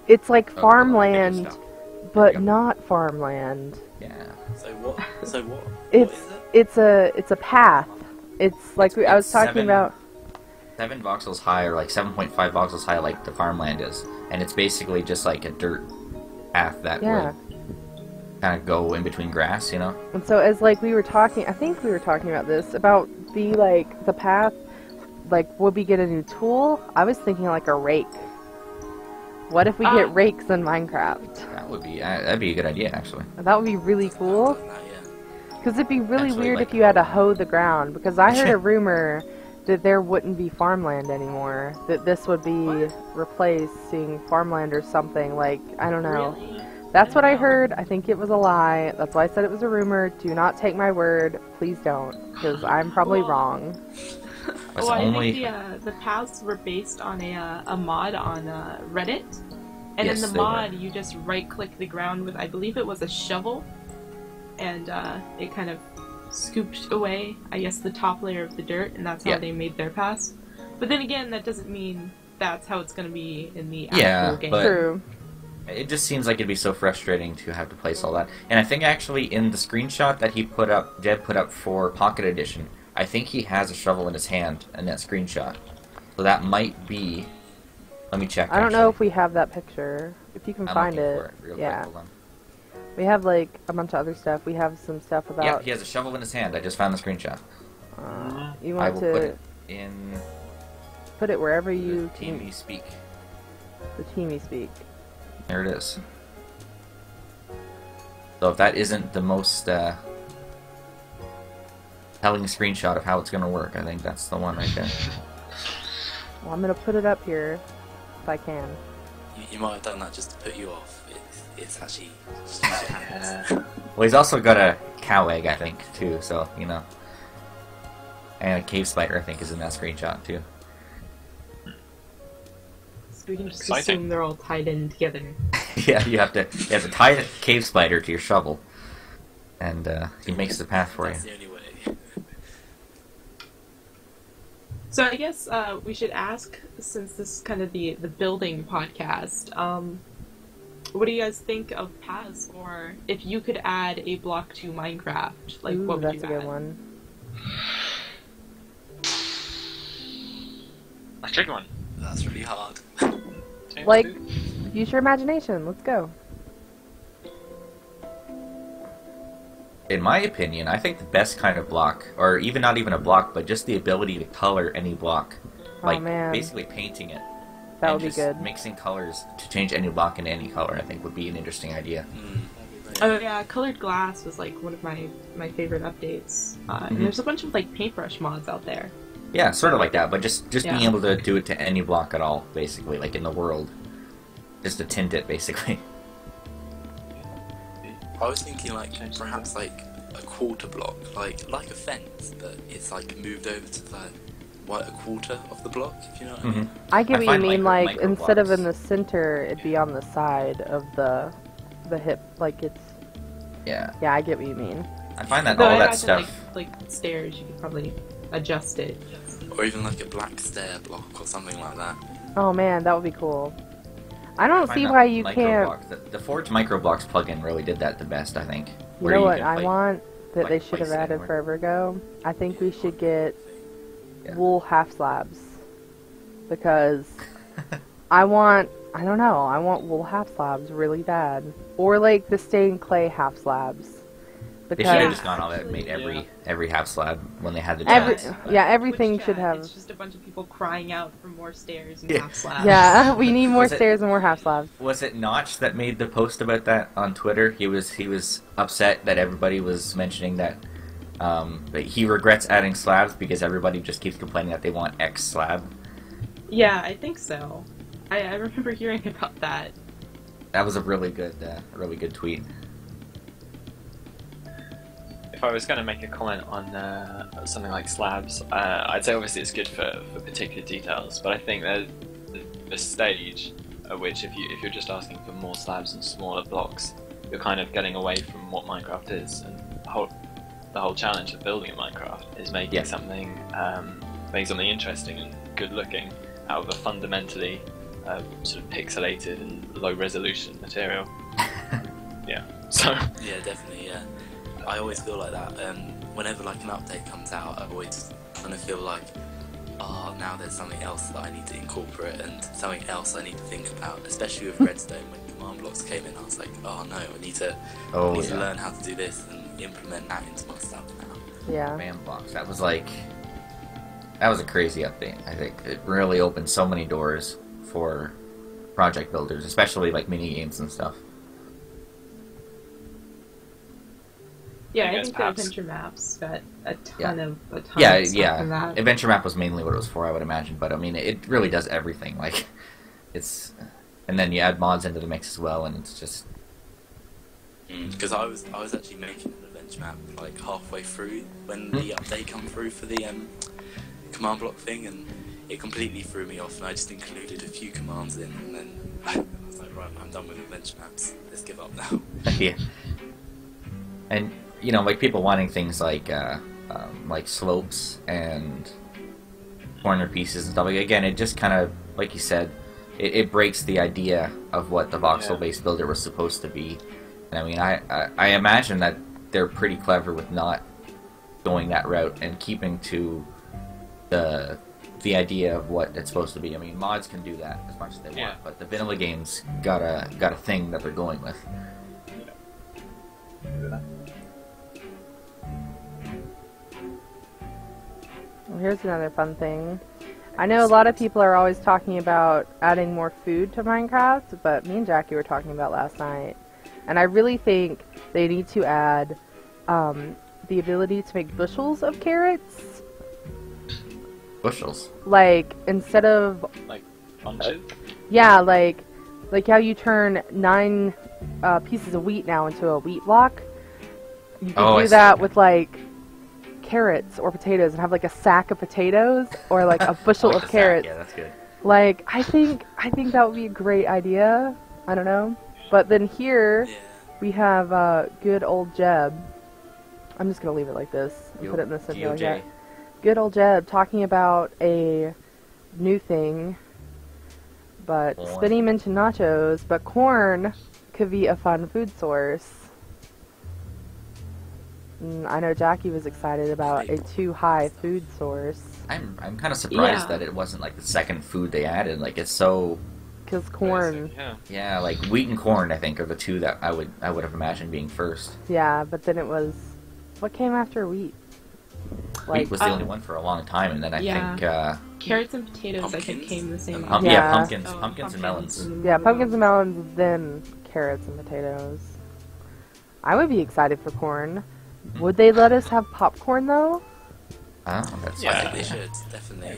It's like Oh, farmland, baby stuff. but There we go. not farmland. Yeah. So what? So what? It's What is it? it's a path. It's like I was it's talking 7 about. 7 voxels high, or like 7.5 voxels high, like the farmland is, and it's basically just like a dirt path that Yeah. would kind of go in between grass, you know. And so as like we were talking, I think we were talking about this about the path. Like, would we get a new tool? I was thinking like a rake. What if we get rakes in Minecraft? That'd be a good idea, actually. That would be really cool. I've done that, yeah. Because it'd be really Actually, weird like- if you had to hoe the ground. Because I heard a rumor that there wouldn't be farmland anymore. That this would be replacing farmland or something. Like, I don't know. Really? That's what I heard. I think it was a lie. That's why I said it was a rumor. Do not take my word. Please don't. Because I'm probably Well- wrong. It's Well, I only think the paths were based on a mod on Reddit, and Yes, in the they mod were. you just right-click the ground with, I believe it was a shovel, and it kind of scooped away, I guess, the top layer of the dirt, and that's how Yeah. they made their paths. But then again, that doesn't mean that's how it's going to be in the actual Yeah, game. but- True. It just seems like it'd be so frustrating to have to place all that. And I think actually in the screenshot that Jed put up for Pocket Edition, I think he has a shovel in his hand in that screenshot. So that might be. Let me check. I don't know if actually. we have that picture. If you can I'm find looking it. for it real Yeah. quick. Hold on. We have like a bunch of other stuff. We have some stuff Yeah, about. he has a shovel in his hand. I just found the screenshot. You I want will put to it in put it wherever the you team you speak. the teamy speak. There it is. So if that isn't the most telling screenshot of how it's going to work, I think that's the one right there. Well, I'm gonna put it up here if I can. You might have done that just to put you off. It's actually just use your hands. Well, he's also got a cow egg, I think, too, so, you know. And a cave spider, I think, is in that screenshot, too. So we can just Exciting. assume they're all tied in together. Yeah, you have to tie the cave spider to your shovel. And he makes the path for you. That's the only way. So I guess we should ask, since this is kind of the building podcast, what do you guys think of paths, or if you could add a block to Minecraft, like Ooh, what would that's you a good add? one. That's a tricky one. That's really hard. James, Like, do? use your imagination. Let's go. In my opinion, I think the best kind of block, or even not even a block, but just the ability to color any block. Oh, Like, man. basically painting it. That and would be just good. mixing colors to change any block into any color, I think, would be an interesting idea. Oh yeah, colored glass was like one of my favorite updates. And there's a bunch of like paintbrush mods out there. Yeah, sort of like that, but just being Yeah. able to do it to any block at all, basically, like in the world. Just to tint it, basically. I was thinking like perhaps like a quarter block, like a fence, but it's like moved over to like a quarter of the block. If you know what I mean? I get I what you find mean. micro Like, instead of blocks. in the center, it'd be on the side of the hip. Like it's. Yeah. Yeah, I get what you mean. I find that Though all I that imagine, stuff. like stairs, you could probably adjust it. Or even like a black stair block or something like that. Oh man, that would be cool. I don't find see that why you micro can't. block- the Forge Microblocks plugin really did that the best, I think. You where know what can I play- want? that like, they should have place it added anywhere. forever ago. I think we should get Yeah. wool half slabs because I want wool half slabs really bad, or like the stained clay half slabs. They should have Because just gone all that and made every half slab when they had the every chance. everything Which, should have. It's just a bunch of people crying out for more stairs and Yeah. half slabs. Yeah, we need more Was it- stairs and more half slabs. Was it Notch that made the post about that on Twitter? He was upset that everybody was mentioning that he regrets adding slabs because everybody just keeps complaining that they want X slab. Yeah, I think so. I remember hearing about that. That was a really good tweet. If I was going to make a comment on something like slabs, I'd say obviously it's good for particular details, but I think there's a stage at which if you're just asking for more slabs and smaller blocks, you're kind of getting away from what Minecraft is, and the whole challenge of building a Minecraft is making something interesting and good looking out of a fundamentally sort of pixelated and low resolution material. Yeah. So. Yeah, definitely. Yeah, I always feel like that. Whenever like an update comes out, I always kind of feel like, oh, now there's something else that I need to incorporate and something else I need to think about. Especially with Redstone, when command blocks came in, I was like, oh no, I need to learn how to do this and implement that into my stuff now. Yeah. Command blocks. That was a crazy update. I think it really opened so many doors for project builders, especially like mini games and stuff. Yeah, I guess think the perhaps- adventure maps got a ton Yeah. of stuff from that. Adventure map was mainly what it was for, I would imagine. But I mean, it really does everything. Like, and then you add mods into the mix as well, and it's just. Because I was actually making an adventure map like halfway through when the update come through for the command block thing, and it completely threw me off. And I just included a few commands in, and then I was like, right, I'm done with adventure maps. Let's give up now. Yeah. And like people wanting things like slopes and corner pieces and stuff. Like, again, it just kind of, like you said, it breaks the idea of what the voxel-based builder was supposed to be. And I mean, I imagine that they're pretty clever with not going that route and keeping to the idea of what it's supposed to be. I mean, mods can do that as much as they want, but the vanilla games got a thing that they're going with. Well, here's another fun thing. I know a lot of people are always talking about adding more food to Minecraft, but me and Jackie were talking about last night. And I really think they need to add the ability to make bushels of carrots. Bushels? Like, instead of... Like, bunches? Yeah, like how you turn 9 pieces of wheat now into a wheat block. You can do that with, like, carrots or potatoes and have, like, a sack of potatoes or, like, a bushel of carrots. Yeah, that's good. Like, I think that would be a great idea. I don't know. But then here, we have good old Jeb. I'm just going to leave it like this and put it in the center like that. Good old Jeb talking about a new thing. But Spinny mentioned nachos, but corn could be a fun food source. I know Jackie was excited about a too high food source. I'm kind of surprised that it wasn't like the second food they added. Like, it's so... Because corn... Yeah, like wheat and corn, I think, are the two that I would have imagined being first. Yeah, but then it was... What came after wheat? Like, wheat was the only one for a long time, and then I think... Carrots and potatoes, I think, came the same way. Pumpkins and melons. Yeah, pumpkins and melons, then carrots and potatoes. I would be excited for corn. Would they let us have popcorn, though? Oh, that's I think they should, definitely.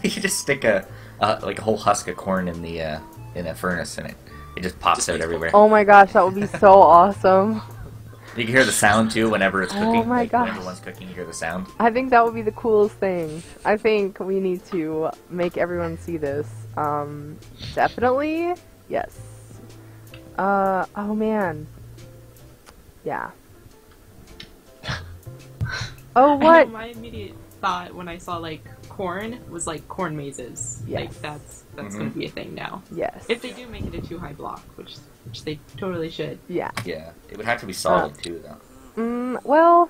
You just stick a whole husk of corn in a furnace, and it just pops out everywhere. Oh my gosh, that would be so awesome. You can hear the sound too whenever it's cooking. Oh my gosh. Whenever one's cooking, you hear the sound. I think that would be the coolest thing. I think we need to make everyone see this. Definitely, yes. Oh man. Yeah. Oh, what? I know my immediate thought when I saw, like, corn was, like, corn mazes. Yes. Like, that's going to be a thing now. Yes. If they do make it a too high block, which they totally should. Yeah. Yeah. It would have to be solid, too, though. Well,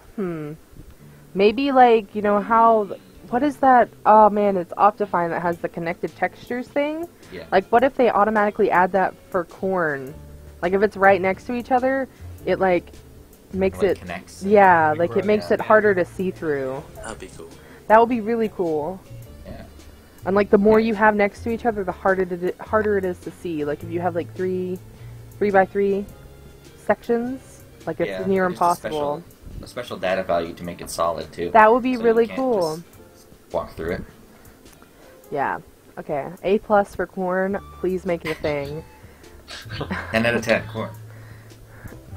maybe like, you know how, what is that? Oh man, it's Optifine that has the connected textures thing. Yeah. Like, what if they automatically add that for corn? Like, if it's right next to each other, it like makes Like it connects. yeah, like it makes Yeah. it harder to see through. That'd be cool. That would be really cool. Yeah. And like the more you have next to each other, the harder it is to see. Like if you have like three by three sections, like it's Yeah, near just impossible. A special data value to make it solid too. That would be So really you can't cool. just walk through it. Yeah. Okay. A+ for corn. Please make it a thing. 10 out of 10. Corn.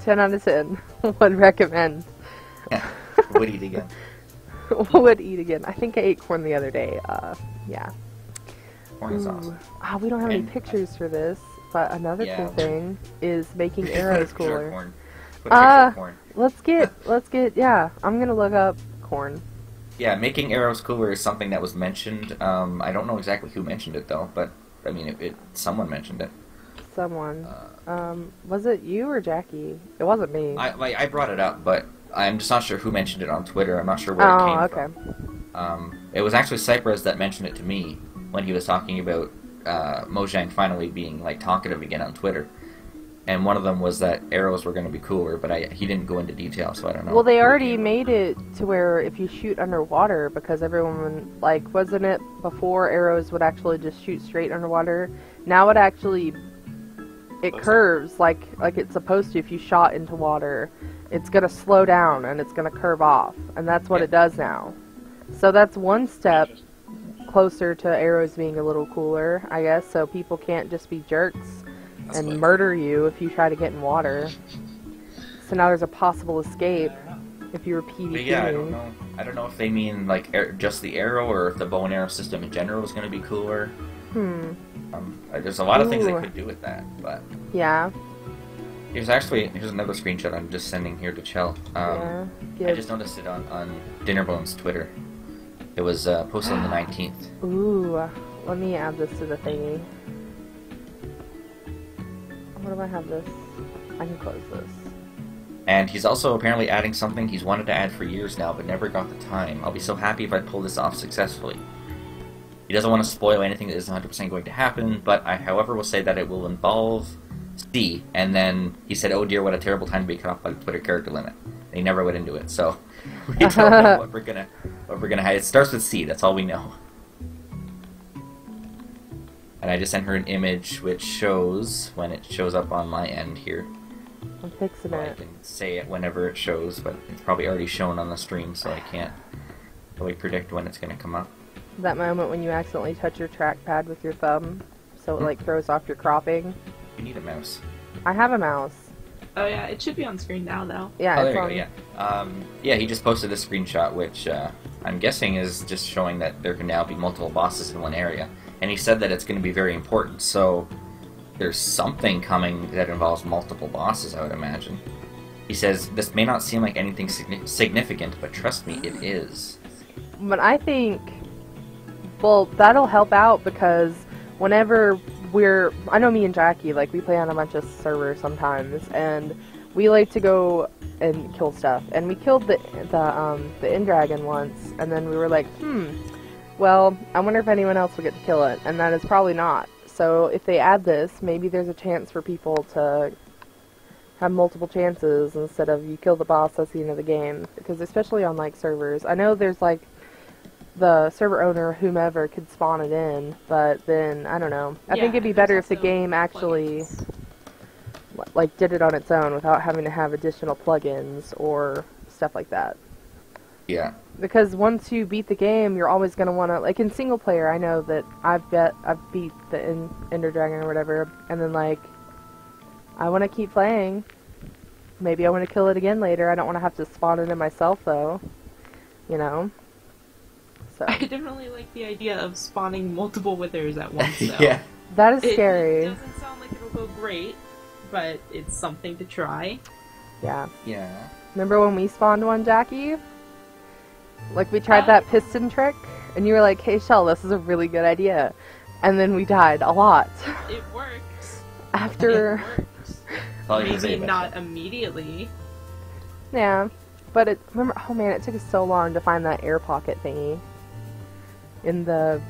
10 out of 10. Would recommend. Yeah. Would eat again. Would eat again. I think I ate corn the other day. Yeah. Corn is awesome. Ah, we don't have any And- pictures for this, but another Yeah. cool thing is making Put a arrows picture of cooler. corn. Put a picture of corn. Let's get, yeah, I'm gonna look up corn. Yeah, making arrows cooler is something that was mentioned. I don't know exactly who mentioned it though, but I mean, someone mentioned it. Someone. Was it you or Jackie? It wasn't me. I brought it up, but I'm just not sure who mentioned it on Twitter. I'm not sure where Oh, it came okay. from. It was actually Cypress that mentioned it to me when he was talking about Mojang finally being like talkative again on Twitter. And one of them was that arrows were going to be cooler, but he didn't go into detail, so I don't know. Well, they already made it to where if you shoot underwater, because everyone, like, wasn't it before arrows would actually just shoot straight underwater? Now it actually, it curves like it's supposed to if you shot into water. It's going to slow down and it's going to curve off, and that's what it does now. So that's one step closer to arrows being a little cooler, I guess, so people can't just be jerks and murder you if you try to get in water. So now there's a possible escape if you were PvPing. But yeah, I don't know. I don't know if they mean like just the arrow or if the bow and arrow system in general is going to be cooler. There's a lot of things they could do with that, but yeah. here's another screenshot I'm just sending here to Chell. I just noticed it on Dinnerbone's Twitter. It was posted on the 19th. Ooh, let me add this to the thingy. What do I have this? I can close this. And he's also apparently adding something he's wanted to add for years now, but never got the time. I'll be so happy if I pull this off successfully. He doesn't want to spoil anything that isn't 100% going to happen, but I, however, will say that it will involve C. And then he said, "Oh dear, what a terrible time to be cut off by the Twitter character limit." And he never went into it, so we don't know what we're gonna have. It starts with C. That's all we know. And I just sent her an image which shows when it shows up on my end here. I'm fixing So I it. can say it whenever it shows, but it's probably already shown on the stream, so I can't really predict when it's going to come up. That moment when you accidentally touch your trackpad with your thumb, so it like throws off your cropping. You need a mouse. I have a mouse. Oh yeah, it should be on screen now though. Yeah, Oh, it's there on. you go, yeah. Yeah, he just posted this screenshot, which I'm guessing is just showing that there can now be multiple bosses in one area. And he said that it's going to be very important, so there's something coming that involves multiple bosses, I would imagine. He says, "This may not seem like anything significant, but trust me, it is." But I think, well, that'll help out because whenever I know me and Jackie, like, we play on a bunch of servers sometimes, and we like to go and kill stuff. And we killed the end dragon once, and then we were like, well, I wonder if anyone else will get to kill it, and that is probably not. So if they add this, maybe there's a chance for people to have multiple chances instead of you kill the boss, that's the end of the game. Because especially on, like, servers, I know there's, like, the server owner, whomever, could spawn it in, but then, I don't know. I think it'd be better if the game actually, like, did it on its own without having to have additional plugins or stuff like that. Yeah. Because once you beat the game, you're always going to want to, like, in single player, I know that I've beat the Ender Dragon or whatever, and then, like, I want to keep playing. Maybe I want to kill it again later. I don't want to have to spawn it in myself, though. You know? So. I definitely like the idea of spawning multiple withers at once though. Yeah. That is scary. It doesn't sound like it'll go great, but it's something to try. Yeah. Yeah. Remember when we spawned one, Jackie? Like, we tried that piston trick, and you were like, "Hey, Shell, this is a really good idea." And then we died a lot. It works. After... It works. All you can say Maybe about not that. immediately. Yeah. But remember, oh man, it took us so long to find that air pocket thingy in the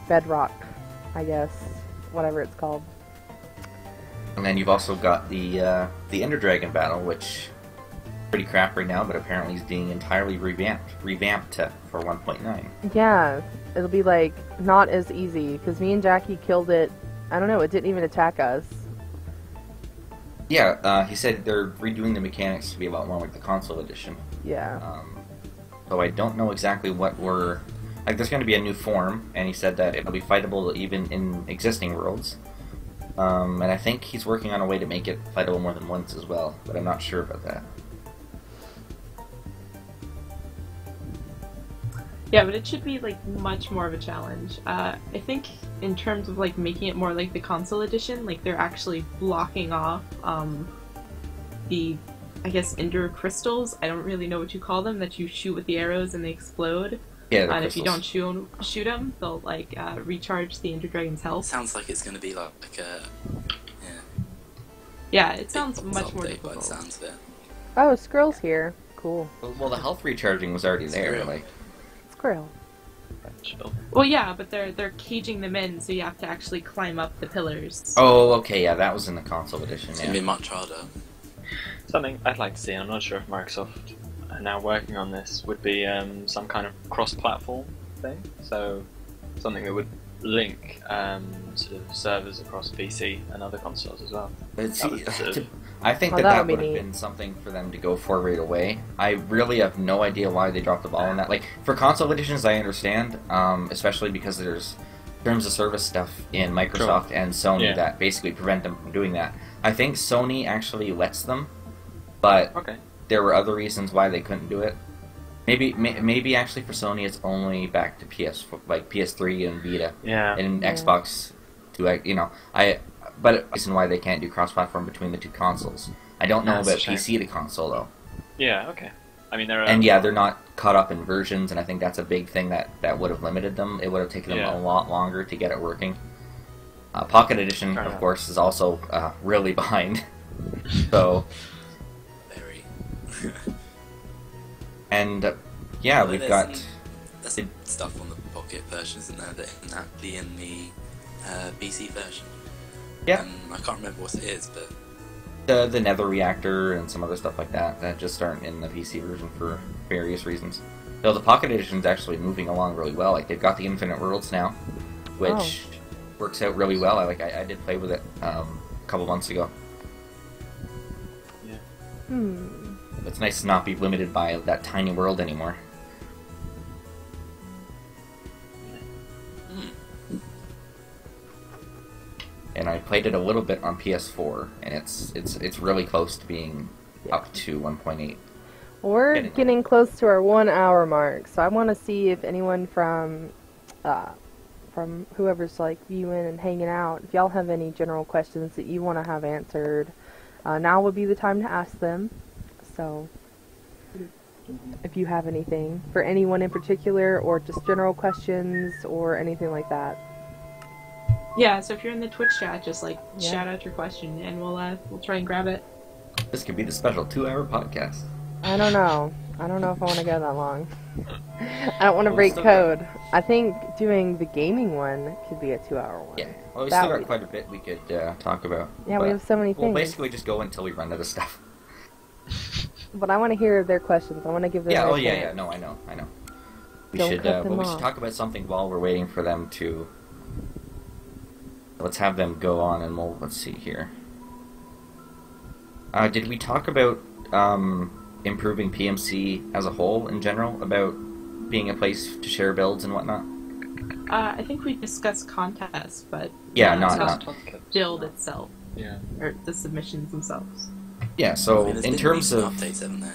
bedrock, I guess, whatever it's called. And then you've also got the Ender Dragon battle, which is pretty crap right now, but apparently is being entirely revamped for 1.9. Yeah, it'll be like not as easy because me and Jackie killed it. I don't know, it didn't even attack us. Yeah, he said they're redoing the mechanics to be a lot more like the console edition. Yeah. So I don't know exactly what we're... Like, there's going to be a new form, and he said that it'll be fightable even in existing worlds. And I think he's working on a way to make it fightable more than once as well, but I'm not sure about that. Yeah, but it should be like much more of a challenge. I think in terms of like making it more like the console edition, like they're actually blocking off the, I guess, ender crystals. I don't really know what you call them, that you shoot with the arrows and they explode. Yeah, the and if you crystals. don't shoot them, they'll like recharge the ender dragon's health. Sounds like it's going to be like a Yeah, it sounds big much more update by the difficult. sounds of it. Oh, Skrill's here. Cool. Well, the health recharging was already there. Skrill. Like, Skrill. Chill. Well, yeah, but they're caging them in, so you have to actually climb up the pillars. oh, okay, yeah, that was in the console edition. It's going to Yeah. be much harder. Something I'd like to see, and I'm not sure if Microsoft are now working on this, would be some kind of cross-platform thing. So something that would link sort of servers across PC and other consoles as well. But That see, would sort of- I think Well, that that would be would have neat. been something for them to go for right away. I really have no idea why they dropped the ball on that. Like, for console editions, I understand, especially because there's terms of service stuff in Microsoft and Sony Yeah. that basically prevent them from doing that. I think Sony actually lets them, but Okay. there were other reasons why they couldn't do it. Maybe actually for Sony it's only back to PS3 and Vita Yeah. and Yeah. Xbox to but the reason why they can't do cross-platform between the two consoles. I don't know That's a about shame. PC to console though. Yeah. Okay. I mean, there are. And yeah, they're not caught up in versions, and I think that's a big thing that would have limited them. It would have taken them Yeah. a lot longer to get it working. Pocket Edition, Fair of enough. course, is also really behind. So, Very. and yeah, Well, we've there's got... some stuff on the Pocket version, isn't there, that isn't actually in the PC version. Yeah. I can't remember what it is, but the Nether Reactor and some other stuff like that just aren't in the PC version for various reasons. So the Pocket Edition's actually moving along really well. Like, they've got the Infinite Worlds now, which works out really well. I did play with it a couple months ago. It's nice to not be limited by that tiny world anymore. And I played it a little bit on PS4, and it's really close to being up to 1.8. We're Getting getting close to our 1 hour mark, so I want to see if anyone from whoever's like viewing and hanging out, if y'all have any general questions that you want to have answered, now would be the time to ask them. So, if you have anything for anyone in particular, or just general questions, or anything like that. Yeah, so if you're in the Twitch chat, just like Yeah. shout out your question, and we'll try and grab it. This could be the special 2-hour podcast. I don't know. I don't know if I want to go that long. I don't want to Well, break still code. I think doing the gaming one could be a 2-hour one. Yeah, well, we That still got would- quite a bit we could talk about. Yeah, but we have so many We'll things. basically just go until we run out of stuff. But I want to hear their questions. I want to give them Yeah, their oh yeah, chance. no, I know. We Don't should, cut them we should off. talk about something while we're waiting for them to... Let's have them go on, and let's see here. Did we talk about improving PMC as a whole in general, about being a place to share builds and whatnot? I think we discussed contests, but Yeah, not not- build itself, Yeah. or the submissions themselves. Yeah, I so mean, there's in been terms recent of... updates, haven't there?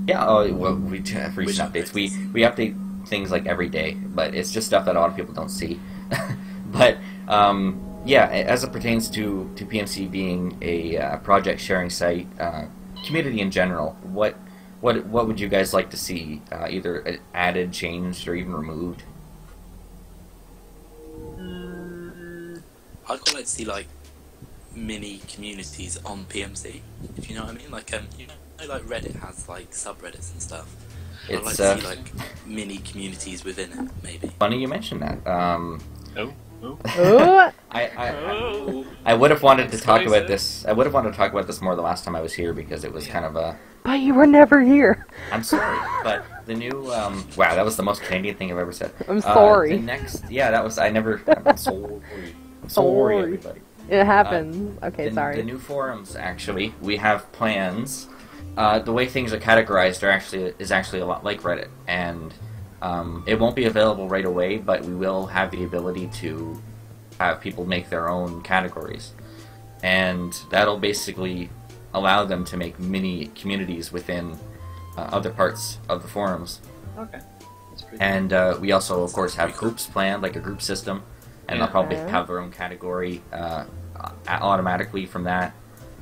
Yeah, well, we have recent Which updates. We updates? update things like every day, but it's just stuff that a lot of people don't see. But yeah, as it pertains to PMC being a project sharing site, community in general, what would you guys like to see either added, changed, or even removed? I'd quite like to see, like, mini communities on PMC. If you know what I mean, like you know, like Reddit has like subreddits and stuff. I'd like It's to see like mini communities within it, maybe. funny you mentioned that. Oh. Ooh. I would have wanted to talk about Exclusive. this. I would have wanted to talk about this more the last time I was here because it was kind of a. But you were never here. I'm sorry, but the new wow, that was the most Canadian thing I've ever said. I'm sorry. The next, yeah, that was I never. I'm sorry. I'm sorry, everybody. It happens. Okay, sorry. The new forums, actually, we have plans. The way things are categorized is actually a lot like Reddit, and it won't be available right away, but we will have the ability to have people make their own categories, and that'll basically allow them to make mini communities within other parts of the forums. Okay. That's pretty And we also, of course, have groups planned, like a group system, and they'll probably Okay. have their own category automatically from that.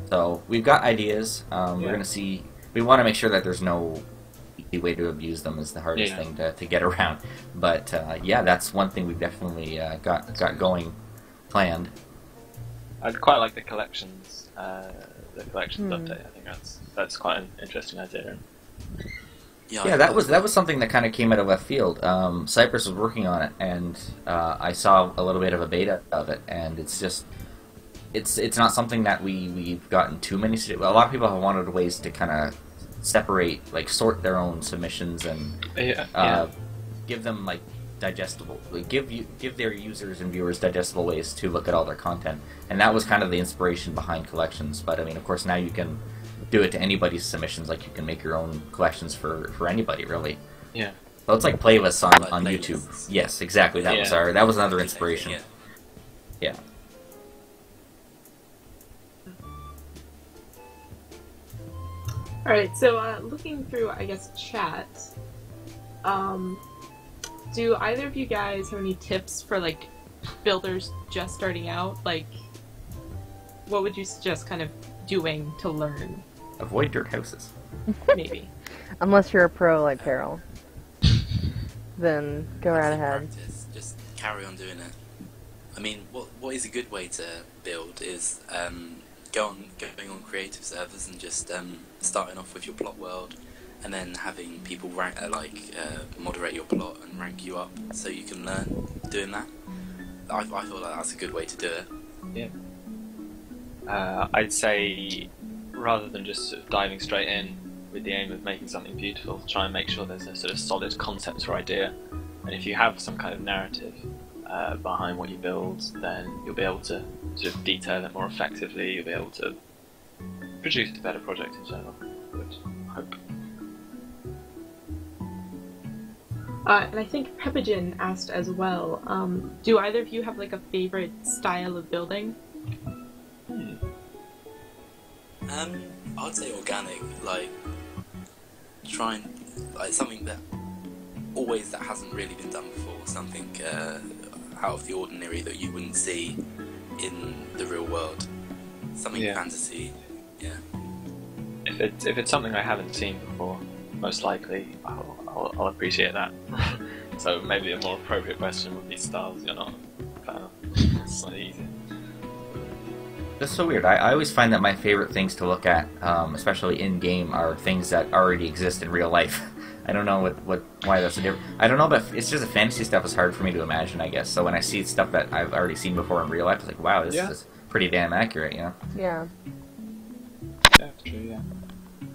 So we've got ideas. We're going to see. We want to make sure that there's no easy way to abuse them. Is the hardest thing to get around. But yeah, that's one thing we've definitely got going, planned. I'd quite like the collections update. I think that's quite an interesting idea. Yeah, that was something that kind of came out of left field. Cypress was working on it, and I saw a little bit of a beta of it, and it's just it's not something that we've gotten too many. A lot of people have wanted ways to kind of separate, like sort their own submissions and give them like digestible, like give their users and viewers digestible ways to look at all their content, and that was kind of the inspiration behind collections. But I mean, of course, now you can do it to anybody's submissions. Like you can make your own collections for anybody, really. Yeah. So it's like playlists on Like YouTube. playlists. Yes, exactly. That was another inspiration. Yeah. Alright, so looking through, I guess, chat, do either of you guys have any tips for, like, builders just starting out? Like, what would you suggest kind of doing to learn, Avoid dirt houses. maybe? Unless you're a pro like Peril. Then go right ahead. Practice. Just carry on doing it. I mean, what is a good way to build is going on creative servers and just starting off with your plot world, and then having people moderate your plot and rank you up, so you can learn doing that. I feel like that's a good way to do it. Yeah. I'd say rather than just sort of diving straight in with the aim of making something beautiful, try and make sure there's a sort of solid concept or idea. And if you have some kind of narrative behind what you build, then you'll be able to sort of detail it more effectively. You'll be able to produce a better project in general. I hope. And I think Pepijin asked as well, do either of you have, like, a favorite style of building? I'd say organic, like trying like something that hasn't really been done before, something out of the ordinary that you wouldn't see in the real world, something fantasy. Yeah. If it's something I haven't seen before, most likely I'll appreciate that. So maybe a more appropriate question would be styles you're not a fan of. It's slightly easier. That's so weird. I always find that my favorite things to look at, especially in game, are things that already exist in real life. I don't know why that's a different. I don't know, but it's just the fantasy stuff is hard for me to imagine, I guess. So when I see stuff that I've already seen before in real life, it's like, wow, this is pretty damn accurate, you know? Yeah. That's true. Yeah.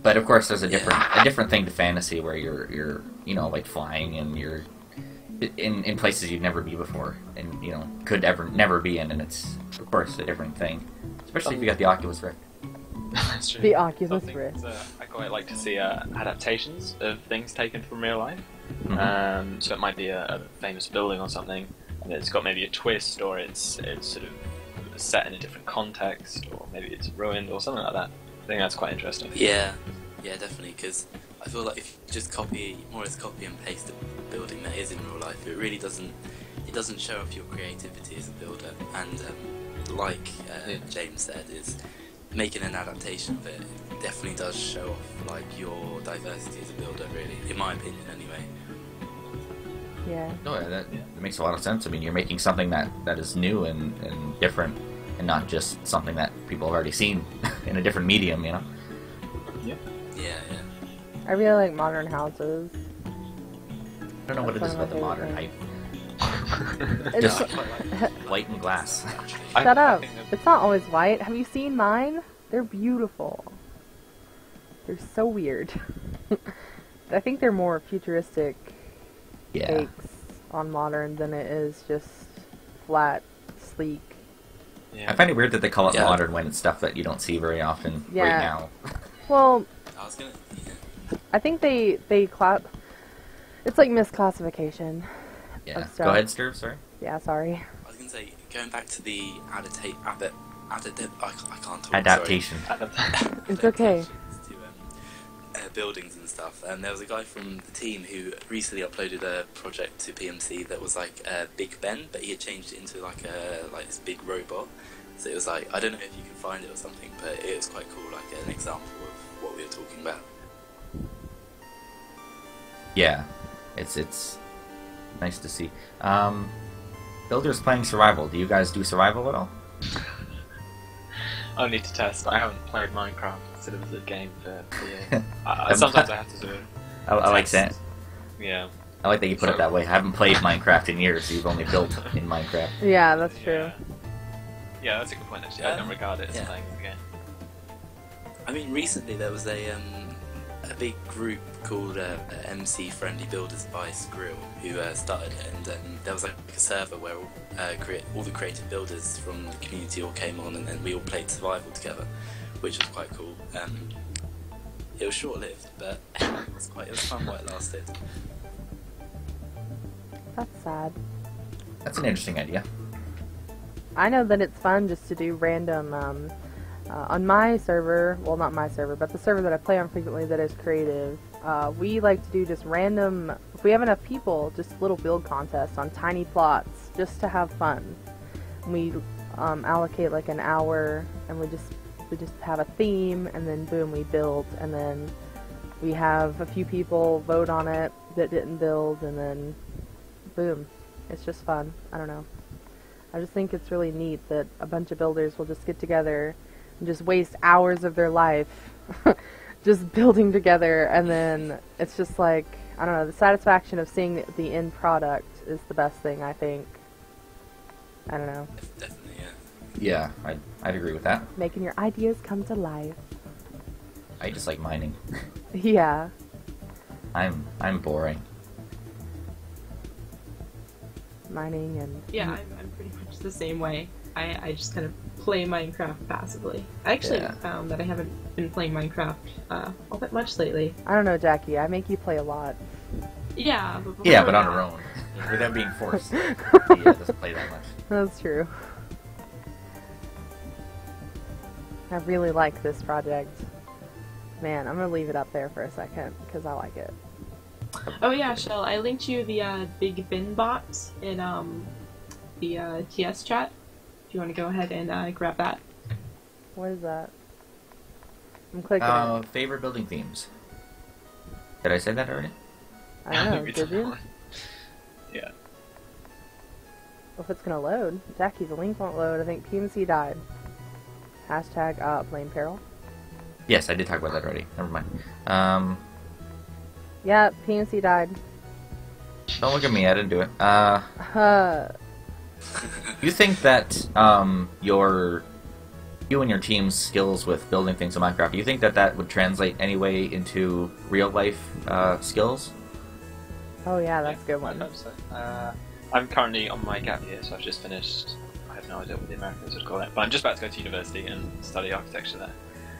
But of course, there's a different thing to fantasy where you're like flying and you're in places you'd never be before, and could never be in, and it's of course a different thing. Especially if you got the Oculus Rift. That's true. The Oculus Some Rift. things, I quite like to see adaptations of things taken from real life. Mm-hmm. So it might be a famous building or something, and it's got maybe a twist, or it's sort of set in a different context, or maybe it's ruined or something like that. I think that's quite interesting. Yeah, definitely. Because I feel like if you just copy and paste a building that is in real life, it really doesn't show off your creativity as a builder. And like James said, is making an adaptation of it definitely does show off like your diversity as a builder, really, in my opinion anyway. Yeah. No, that makes a lot of sense. I mean, you're making something that is new and different and not just something that people have already seen in a different medium, you know? Yeah, yeah. I really like modern houses. I don't know what it That's is one about of the my modern favorite hype. It's, Just white and glass. shut up. think that- It's not always white. Have you seen mine? They're beautiful. They're so weird. I think they're more futuristic Yeah. takes on modern than it is just flat, sleek. Yeah. I find it weird that they call it Yeah. modern when it's stuff that you don't see very often Yeah. right now. Well, I was gonna. I think they it's like misclassification. Yeah. Of stuff. Go ahead, Sturb, sorry. Yeah, sorry. I was gonna say, going back to the I can't talk. Adaptation. It's okay. To buildings and stuff. And there was a guy from the team who recently uploaded a project to PMC that was like Big Ben, but he had changed it into like this big robot. So it was like, I don't know if you can find it or something, but it was quite cool, like an example of what we were talking about. Yeah. It's nice to see. Builders playing survival. Do you guys do survival at all? I need to test. I haven't played Minecraft instead of the game for years. Sometimes I have to do it. I like that. Yeah. I like that you put it that way. I haven't played Minecraft in years, so you've only built in Minecraft. Yeah, that's true. Yeah, that's a good point actually. I don't regard it as Yeah. playing the game. I mean, recently there was a big group called MC Friendly Builders by Skrill who started it, and there was like a server where all the creative builders from the community all came on, and then we all played survival together, which was quite cool. It was short-lived, but it was fun while it lasted. That's sad. That's an interesting idea. I know that it's fun just to do random, on my server, well not my server, but the server that I play on frequently that is creative, we like to do just random, if we have enough people, just little build contests on tiny plots, just to have fun. We allocate like an hour, and we just have a theme, and then boom, we build, and then we have a few people vote on it that didn't build, and then boom. It's just fun. I don't know. I just think it's really neat that a bunch of builders will just get together and just waste hours of their life just building together, and then it's just like, I don't know, the satisfaction of seeing the end product is the best thing, I think. I don't know. Definitely, yeah. Yeah, I'd agree with that. Making your ideas come to life. I just like mining. Yeah. I'm boring. Mining and... Yeah, I'm pretty much the same way. I just kind of play Minecraft passively. I actually Yeah. found that I haven't been playing Minecraft all that much lately. I don't know, Jackie. I make you play a lot. Yeah, but Yeah, before but on that- her own. Without being forced. Yeah, doesn't play that much. That's true. I really like this project. Man, I'm gonna leave it up there for a second because I like it. Oh yeah, Shell, I linked you the Big Bin box in the TS chat. If you want to go ahead and grab that. What is that? I'm clicking it. Favorite building themes. Did I say that already? I don't know, We did you? don't. Yeah. Well, if it's gonna load. Jackie, the link won't load. I think PMC died. Hashtag blame Peril. Yes, I did talk about that already. Never mind. Yeah, PMC died. Don't look at me, I didn't do it. Huh. You think that you and your team's skills with building things in Minecraft, do you think that would translate anyway into real life skills? Oh yeah, that's a good I one. hope so. I'm currently on my gap year, so I've just finished. I have no idea what the Americans would call it, but I'm just about to go to university and study architecture there.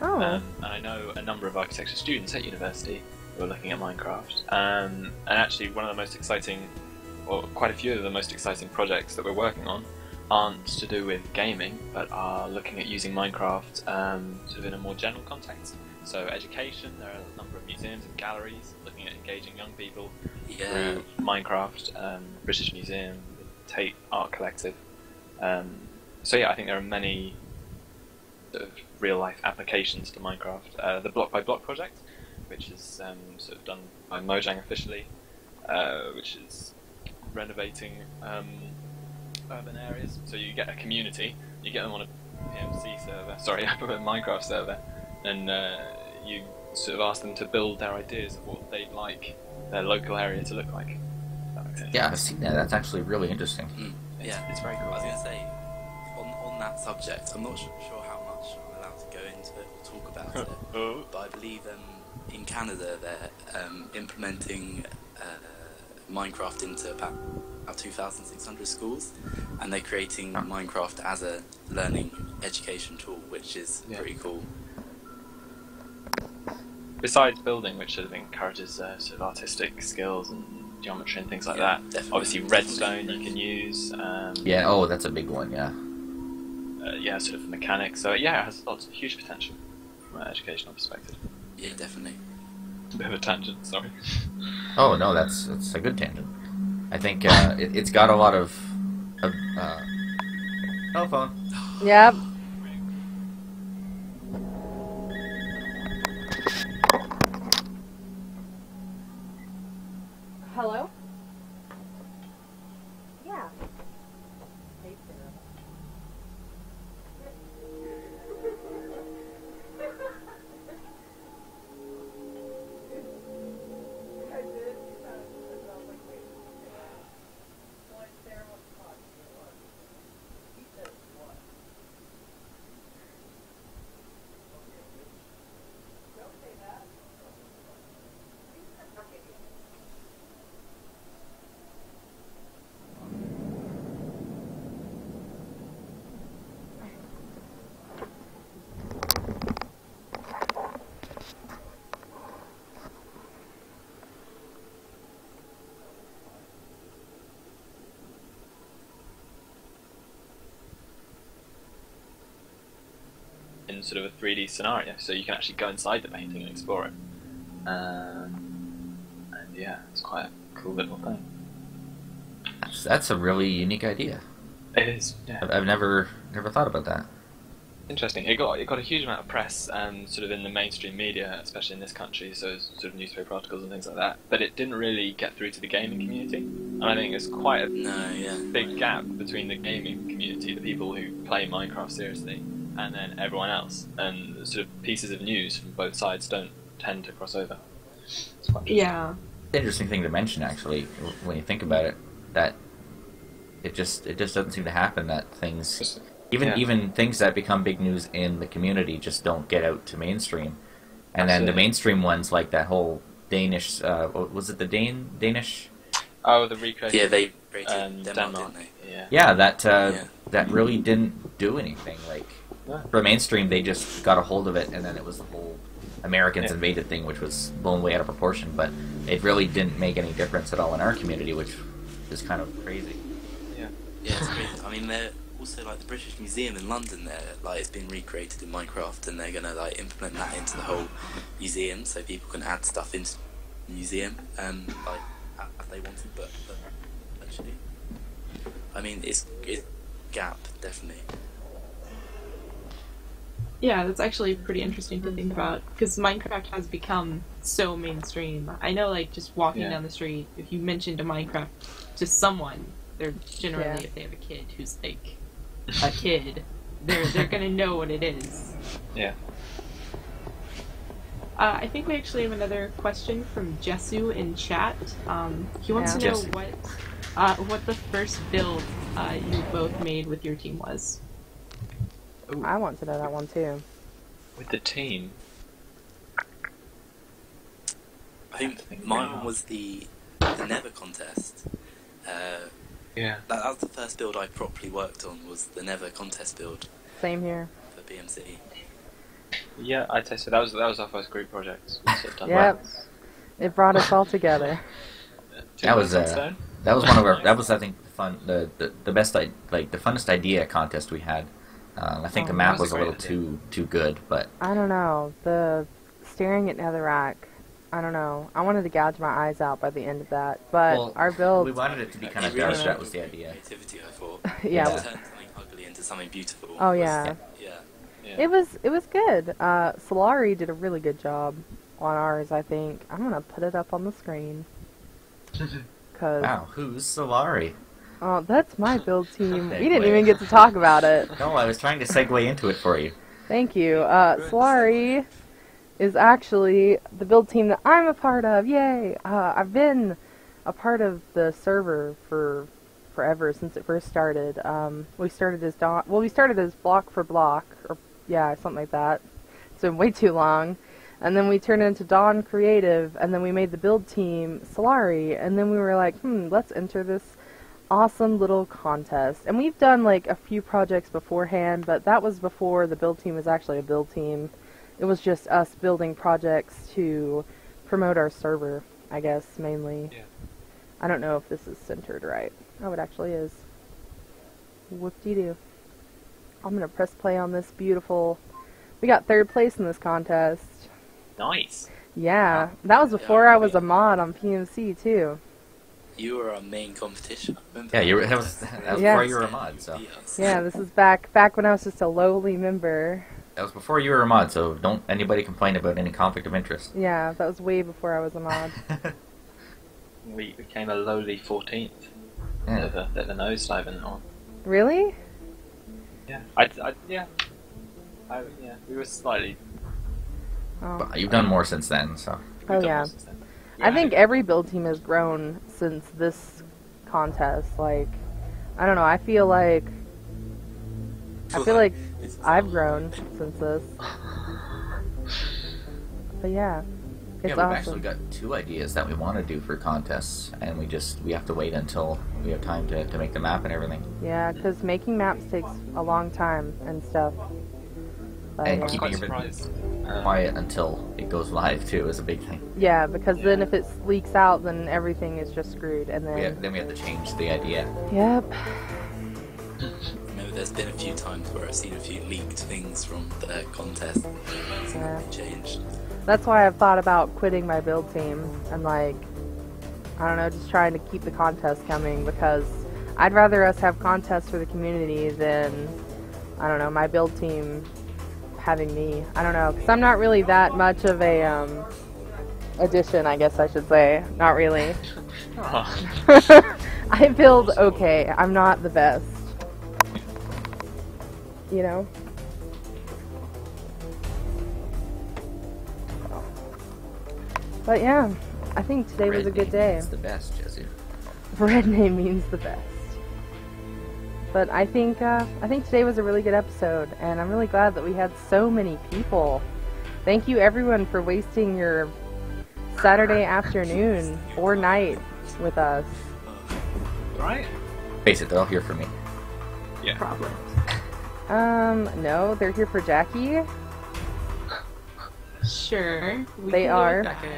Oh. And I know a number of architecture students at university who are looking at Minecraft. And actually, one of the most exciting, or quite a few of the most exciting projects that we're working on aren't to do with gaming, but are looking at using Minecraft sort of in a more general context. So education, there are a number of museums and galleries looking at engaging young people Yeah. through Minecraft, British Museum, Tate Art Collective. So yeah, I think there are many sort of real-life applications to Minecraft. The Block by Block project, which is sort of done by Mojang officially, which is renovating urban areas. So you get a community, you get them on a PMC server, sorry, a Minecraft server, and you sort of ask them to build their ideas of what they'd like their local area to look like. That makes sense. Yeah, I've seen that. That's actually really interesting. Yeah, It's very cool. I was going to say, on that subject, I'm not sure how much I'm allowed to go into it or talk about it, but I believe in Canada they're implementing Minecraft into about 2,600 schools, and they're creating Minecraft as a learning education tool, which is pretty cool. Besides building, which sort of encourages sort of artistic skills and geometry and things like that. Definitely. Obviously, redstone you can use. Yeah. Oh, that's a big one. Yeah. Yeah, sort of mechanics. So yeah, it has lots of huge potential from an educational perspective. Yeah, definitely. A bit of a tangent, sorry. Oh no, that's a good tangent. I think it's got a lot of telephone. Yep. Hello? Yeah. In sort of a 3D scenario, so you can actually go inside the painting and explore it. And yeah, it's quite a cool little thing. That's a really unique idea. It is. Yeah. I've never thought about that. Interesting. It got a huge amount of press, sort of in the mainstream media, especially in this country, so sort of newspaper articles and things like that. But it didn't really get through to the gaming community, and I think there's quite a big gap between the gaming community, the people who play Minecraft seriously, and then everyone else. And sort of pieces of news from both sides don't tend to cross over. It's quite interesting. Yeah. Interesting thing to mention, actually, when you think about it, that it just doesn't seem to happen that things. Even things that become big news in the community just don't get out to mainstream, and then the mainstream ones, like that whole Danish, was it the Danish? Oh, the recreation. Yeah, they created Denmark, didn't they? Yeah. Yeah, that really didn't do anything. Like for mainstream, they just got a hold of it, and then it was the whole Americans invaded thing, which was blown way out of proportion. But it really didn't make any difference at all in our community, which is kind of crazy. Yeah. Yeah, it's crazy. I mean, they're also like the British Museum in London. There, like it's been recreated in Minecraft, and they're gonna like implement that into the whole museum, so people can add stuff into the museum, like as they wanted. But actually, I mean, it's gap definitely. Yeah, that's actually pretty interesting to think about, because Minecraft has become so mainstream. I know, like, just walking down the street, if you mentioned a Minecraft to someone, they're generally, if they have a kid who's, like, a kid, they're gonna know what it is. Yeah. I think we actually have another question from Jesu in chat. He wants to know what the first build you both made with your team was. Ooh. I want to know that one too. With the team? I think mine was the Nether contest. Yeah. That was the first build I properly worked on, was the Nether contest build. Same here. For BMC. Yeah, I'd say so. That was our first group project. Yep. It brought us all together. That was one of our. That was, I think, the best, the funnest idea contest we had. I think the map was a little too good, but I don't know. The staring at Netherrack, I don't know. I wanted to gouge my eyes out by the end of that, but our build. We wanted it to be kind of dark. That was the idea. Creativity, I thought. Yeah. Turn something ugly into something beautiful. Oh yeah. Yeah. It was good. Solari did a really good job on ours. I think I'm gonna put it up on the screen. Wow, who's Solari? Oh, that's my build team. We didn't Segue. even get to talk about it. No, I was trying to segue into it for you. Thank you. Solari is actually the build team that I'm a part of. Yay! I've been a part of the server for forever, since it first started. We started as we started as block for block, or yeah, something like that. It's been way too long. And then we turned it into Dawn Creative, and then we made the build team Solari, and then we were like, let's enter this awesome little contest. And we've done like a few projects beforehand, but that was before the build team was actually a build team. It was just us building projects to promote our server, I guess, mainly. Yeah. I don't know if this is centered right. Oh, it actually is. Whoop-de-doo. I'm gonna press play on this beautiful... We got 3rd place in this contest. Nice. Yeah, that was before I was a mod on PMC too. You were our main competition. I remember Yeah, that was Yeah. before you were a mod, so. Yeah, this is back when I was just a lowly member. That was before you were a mod, so don't anybody complain about any conflict of interest. Yeah, that was way before I was a mod. We became a lowly 14th. Yeah. The nosedive and on. Really? Yeah. Yeah, we were slightly. Oh, But you've done more since then, so. Oh, we've done yeah. more since then. I think every build team has grown since this contest. Like, I don't know. I feel like I've grown since this. But yeah, it's We've awesome. actually got 2 ideas that we want to do for contests, and we have to wait until we have time to make the map and everything. Yeah, because making maps takes a long time and stuff. But, And yeah. keeping quite everything surprised. quiet until it goes live too is a big thing. Yeah, because then if it leaks out, then everything is just screwed, and then... Then we have to change the idea. Yep. Remember, there's been a few times where I've seen a few leaked things from the contest. Yeah. Changed. That's why I've thought about quitting my build team and, like, I don't know, just trying to keep the contest coming, because I'd rather us have contests for the community than, I don't know, my build team having me. I don't know, because I'm not really that much of a addition, I guess I should say. Not really. Oh. I build okay. I'm not the best. You know? But yeah, I think today was a good day. It's the best, Jesse. Red name means the best. But I think today was a really good episode, and I'm really glad that we had so many people. Thank you everyone for wasting your Saturday afternoon or night with us. Right? Face it, they're all here for me. Yeah. Problem. No, they're here for Jackie. Sure. We They can go are. with Jackie.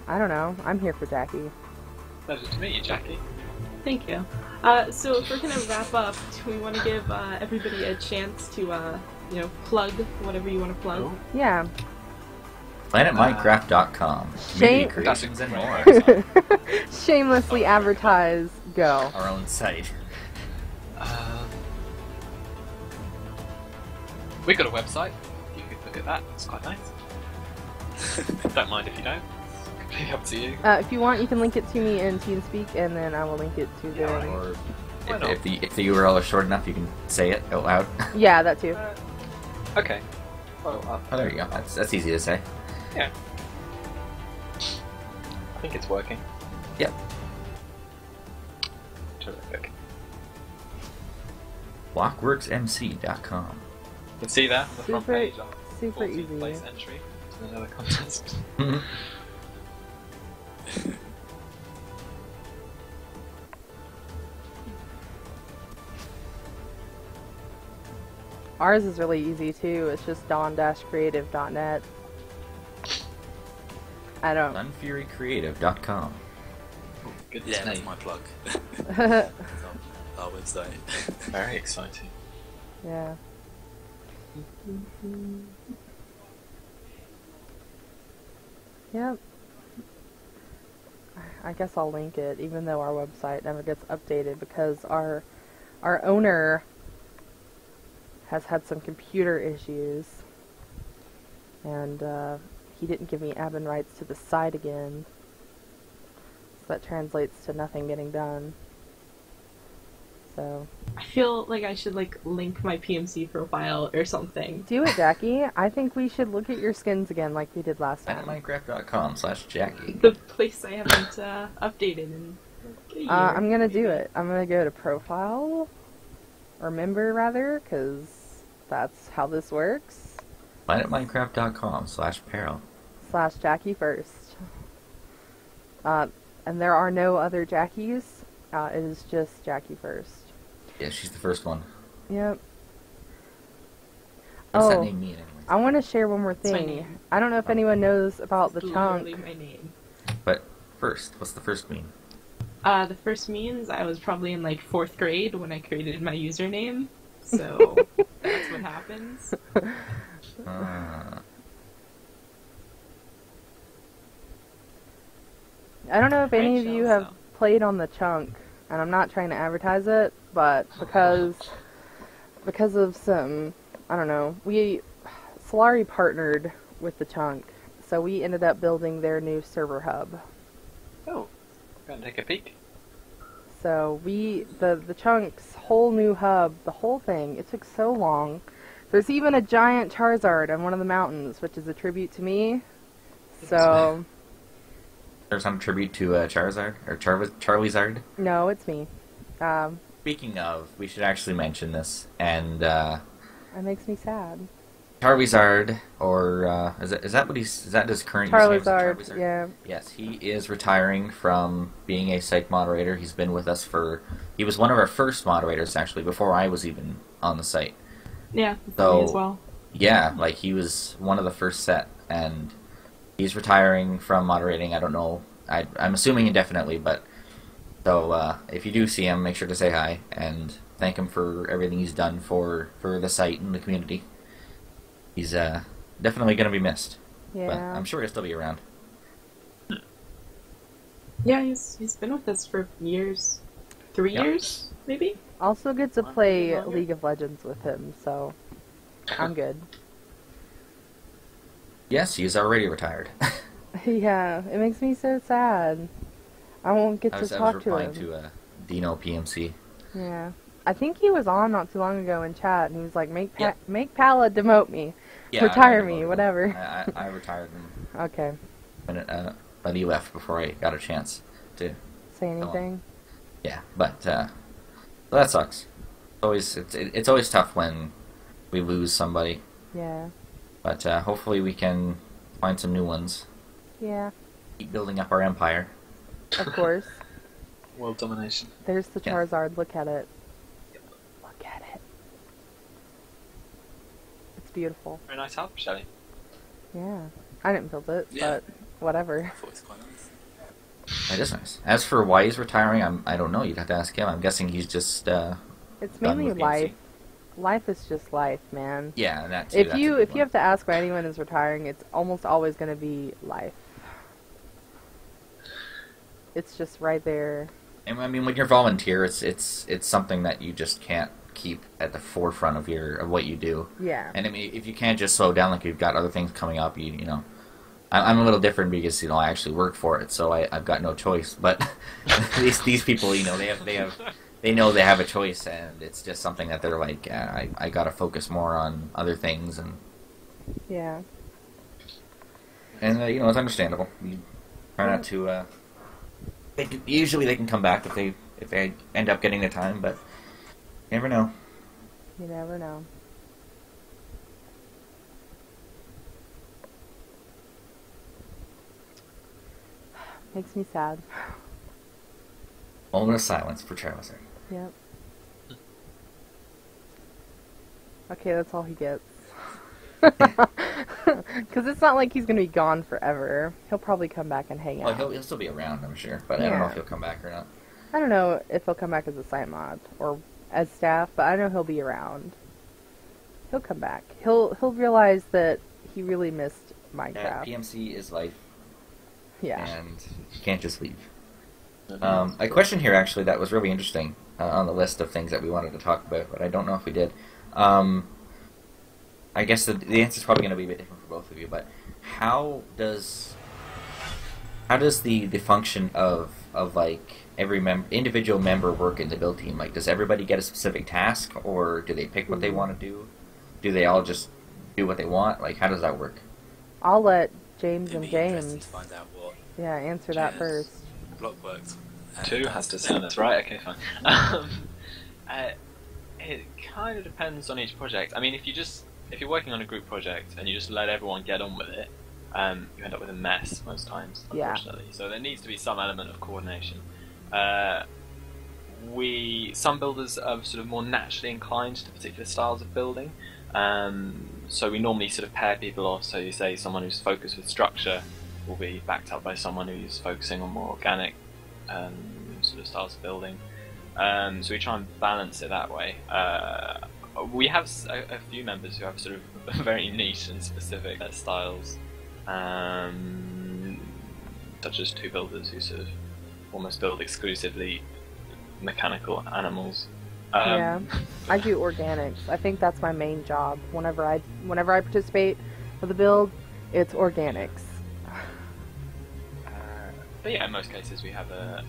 I don't know. I'm here for Jackie. Pleasure to meet you, Jackie. Thank you. So if we're gonna wrap up, do we want to give everybody a chance to, plug whatever you want to plug? Cool. Yeah. PlanetMinecraft.com. Shame- Community creations and more. Shamelessly advertise. Go. Our own site. We've got a website. You could look at that. It's quite nice. Don't mind if you don't. It's completely up to you. If you want, you can link it to me in TeamSpeak, and then I will link it to them. Or Why not? if the URL is short enough, you can say it out loud. Yeah, that too. Okay. Well, Oh, there you go. That's easy to say. yeah. I think it's working. Yep. Terrific. Blockworksmc.com. You can see that on the front Super- page. super 14th easy. place entry to another contest. Ours is really easy too. It's just dawn-creative.net. I don't. Unfurycreative.com. Good Yeah, that's name. my plug. Our website. Very exciting. Yeah. Yep. I guess I'll link it, even though our website never gets updated, because our owner has had some computer issues, and he didn't give me admin rights to the site again, so that translates to nothing getting done. So I feel like I should like link my PMC profile or something. do it, Jackie. I think we should look at your skins again like we did last time. PlanetMinecraft.com/Jackie. The place I haven't updated in like a year. I'm gonna do it. I'm gonna go to profile, or member rather, because that's how this works. PlanetMinecraft.com/peril. /Jackie first. And there are no other Jackies. It is just Jackie first. Yeah, she's the first one. Yep. What's that Oh, name mean, anyways? I want to share one more It's my thing. name. I don't know if anyone knows about the It's chunk. literally my name. But first, what's the first mean? The first means I was probably in like 4th grade when I created my username, so that's what happens. I don't know if any of Right, you Shell, have played on the chunk, and I'm not trying to advertise it, but because of some, I don't know, Solari partnered with the chunk, so we ended up building their new server hub. Oh, gonna take a peek. So the chunk's whole new hub, the whole thing, it took so long. There's even a giant Charizard on one of the mountains, which is a tribute to me. So There's some tribute to Charizard, or Charlizard. no, it's me. Speaking of, we should actually mention this, and It makes me sad. Charizard, or is that his current username? Is it Charizard, yeah. Yes, he is retiring from being a site moderator. He's been with us he was one of our first moderators, actually, before I was even on the site. Yeah, So, me as well. Yeah, like, he was one of the first set, and he's retiring from moderating. I don't know. I'm assuming indefinitely, but so if you do see him, make sure to say hi, and thank him for everything he's done for the site and the community. He's definitely going to be missed, Yeah. but I'm sure he'll still be around. Yeah, he's been with us for years. 3 Yep. years, maybe? Also get to play Longer? League of Legends with him, so I'm good. Yes, he's already retired. Yeah, it makes me so sad. I won't get I to was talk to replying him. to Dino PMC. Yeah. I think he was on not too long ago in chat, and he was like, make Yeah. Pala demote me. Yeah, Retire I me, demoted him. whatever. I retired him, Okay. but he left before I got a chance to. Say anything? Yeah, but well, that sucks. It's always tough when we lose somebody, Yeah. but hopefully we can find some new ones. Yeah. Keep building up our empire. Of course. World domination. There's the Yeah. Charizard. Look at it. Look at it. It's beautiful. Very nice help, Shelley. Yeah. I didn't build it, Yeah. but whatever. I thought it was quite nice. That is nice. As for why he's retiring, I don't know. You'd have to ask him. I'm guessing he's just It's done mainly with life. PMC. Life is just life, man. Yeah, and that too. If that's a you good have one. to ask why anyone is retiring, it's almost always going to be life. It's just right there. And I mean, when you're volunteer, it's something that you just can't keep at the forefront of what you do. Yeah. And I mean, if you can't just slow down, like you've got other things coming up, you know. I'm a little different because I actually work for it, so I've got no choice. But these people, they know they have a choice, and it's just something that they're like, I got to focus more on other things, and Yeah. it's understandable. You try not to. Usually they can come back if they end up getting the time, but you never know. You never know. Makes me sad. Moment of silence for Charizard. Yep. Okay, that's all he gets. Because it's not like he's going to be gone forever. He'll probably come back and hang Well, out. he'll still be around, I'm sure, but I don't know Yeah. if he'll come back or not. I don't know if he'll come back as a site mod or as staff, but I know he'll be around. He'll come back. He'll realize that he really missed Minecraft. PMC is life, Yeah. and you can't just leave. A question here, actually, that was really interesting on the list of things that we wanted to talk about, but I don't know if we did. I guess the answer is probably going to be a bit different for both of you, but how does the function of like individual member work in the build team? Like, does everybody get a specific task, or do they pick what they want to do? Do they all just do what they want? Like, how does that work? I'll let James It'd and be interesting James to find out what answer that Yes. first. block worked. Two has to say that's right. Okay, fine. It kind of depends on each project. I mean, if you're working on a group project and you just let everyone get on with it, you end up with a mess most times, Yeah. unfortunately. So there needs to be some element of coordination. Some builders are sort of more naturally inclined to particular styles of building. So we normally sort of pair people off. So you say someone who's focused with structure will be backed up by someone who's focusing on more organic sort of styles of building. So we try and balance it that way. We have a few members who have sort of very niche and specific styles, such as two builders who sort of almost build exclusively mechanical animals. Yeah, I do organics. I think that's my main job. Whenever I participate with a build, it's organics. But yeah, in most cases we have a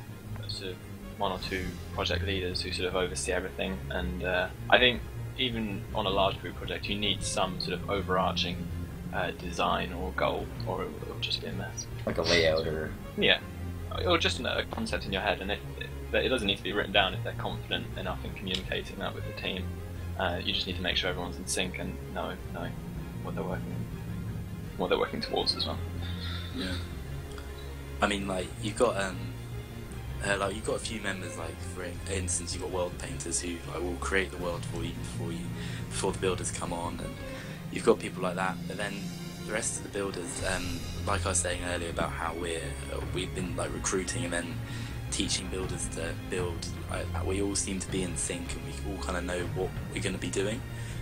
sort of one or two project leaders who sort of oversee everything, and I think even on a large group project you need some sort of overarching design or goal, or it'll just be a mess. Like a layout, or or just a concept in your head, and it doesn't need to be written down if they're confident enough in communicating that with the team. You just need to make sure everyone's in sync and know what they're working towards as well. Yeah. I mean, like you've got a few members. Like for instance, you've got world painters who will create the world for you before the builders come on, and you've got people like that. But then the rest of the builders, like I was saying earlier about how we've been like recruiting and then teaching builders to build. We all seem to be in sync, and we all kind of know what we're going to be doing.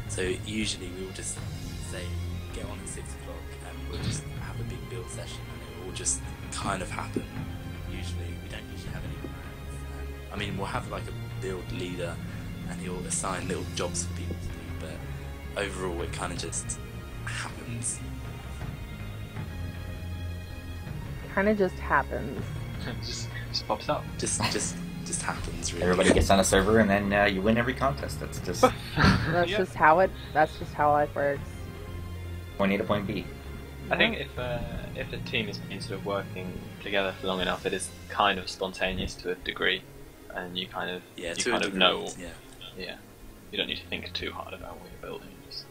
So usually we will just say get on at 6 o'clock, and we'll just have a big build session, and it will all just kind of happen. Usually we don't usually have any plans. I mean, we'll have like a build leader, and he'll assign little jobs for people to do, but overall it kind of just happens. Kind of just happens. just pops up. Just happens. Really. everybody gets on a server and then you win every contest. That's just That's just how life works. point A to point B. I think if the team has been sort of working together for long enough, it is kind of spontaneous to a degree, and you kind of know. Yeah. You don't need to think too hard about what you're building. It just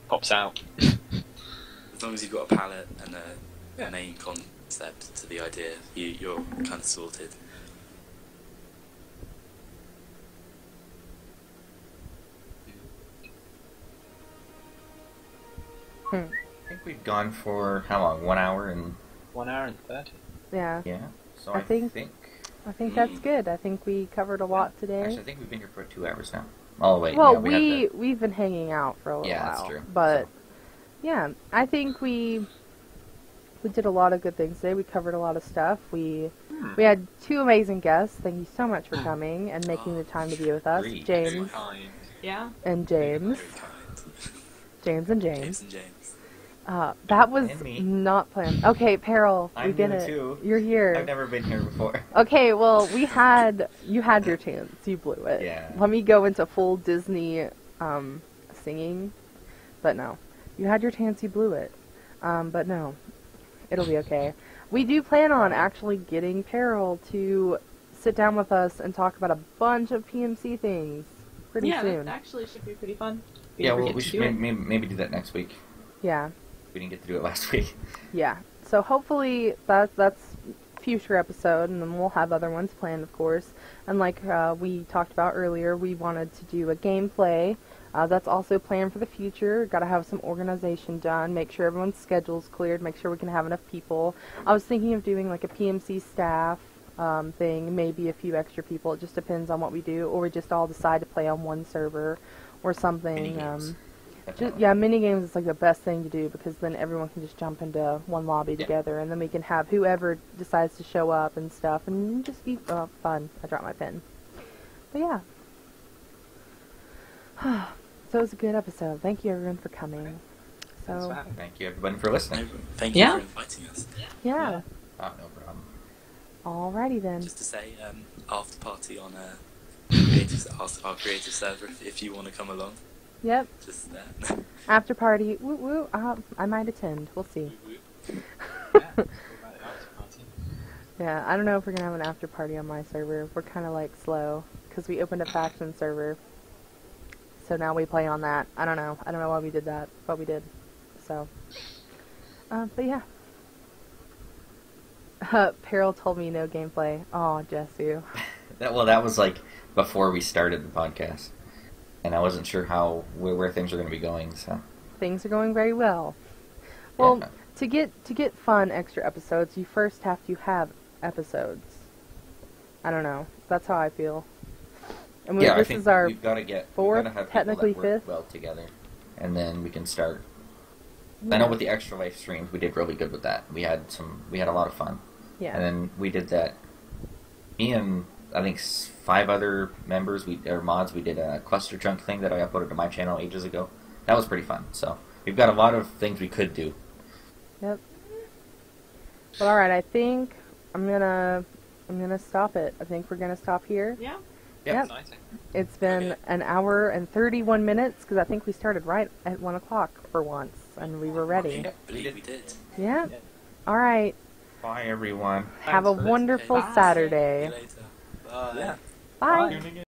pops out. As long as you've got a palette and a main concept to the idea, you're kind of sorted. I think we've gone for how long? 1 hour and 1 hour and 30. Yeah. So I I think that's good. I think we covered a lot today. Actually, I think we've been here for 2 hours now. Oh wait, Well, yeah, we've been hanging out for a little while. that's true. But yeah, I think we did a lot of good things today. We covered a lot of stuff. We had 2 amazing guests. Thank you so much for coming and making the time to be with us, Great. James Yeah. and James. Very kind. James and James. James and James. That was And me. not planned. Okay, Peril, we I'm get new it. too. You're here. I've never been here before. Okay, well, you had your chance. You blew it. Yeah. Let me go into full Disney singing, but no, you had your chance. You blew it. But no, it'll be okay. We do plan on actually getting Peril to sit down with us and talk about a bunch of PMC things pretty Yeah, soon. that actually should be pretty fun. Yeah, ever well, get we to should do it. maybe do that next week. Yeah, We didn't get to do it last week. yeah. So hopefully that's future episode, and then we'll have other ones planned, of course. And like we talked about earlier, we wanted to do a gameplay. That's also planned for the future. Got to have some organization done, make sure everyone's schedule's cleared, make sure we can have enough people. I was thinking of doing like a PMC staff thing, maybe a few extra people. It just depends on what we do, or we just all decide to play on one server or something. Mini games is like the best thing to do, because then everyone can just jump into one lobby together, and then we can have whoever decides to show up and stuff, and just be fun. I dropped my pen. But yeah. So it was a good episode. Thank you everyone for coming. Thanks for So having me. Thank you everyone for listening. Thank you Yeah. for inviting us. yeah. Oh, no problem. Alrighty then. Just to say, after party on our creative server if you want to come along. Yep. Just After party. Woo woo. I might attend. We'll see. Yeah, I don't know if we're gonna have an after party on my server. We're kind of like slow because we opened a faction server, so now we play on that. I don't know why we did that, but we did. So, but yeah. Peril told me no gameplay. Oh, Jessu. That was like before we started the podcast, and I wasn't sure where things are going to be going. So things are going very well. Well, yeah. to get fun extra episodes, you first have to have episodes. I don't know. That's how I feel. And I this think is our we've got to get fourth, we've gotta have technically people that work fifth. well together, and then we can start. Yeah. I know with the extra life streams, we did really good with that. We had a lot of fun. Yeah. And then we did that. Me and I think 5 other members, mods, we did a cluster chunk thing that I uploaded to my channel ages ago. That was pretty fun. So we've got a lot of things we could do. Yep. Well, all right. I think I'm gonna stop it. I think we're gonna stop here. Yeah. Yep. Exciting. It's been an hour and 31 minutes because I think we started right at 1 o'clock for once, and we were ready. I believe we did. Yeah. All right. Bye, everyone. Have a Thanks for wonderful listening. Bye. Saturday. See you later. Bye. Yeah. Bye. Tuning in.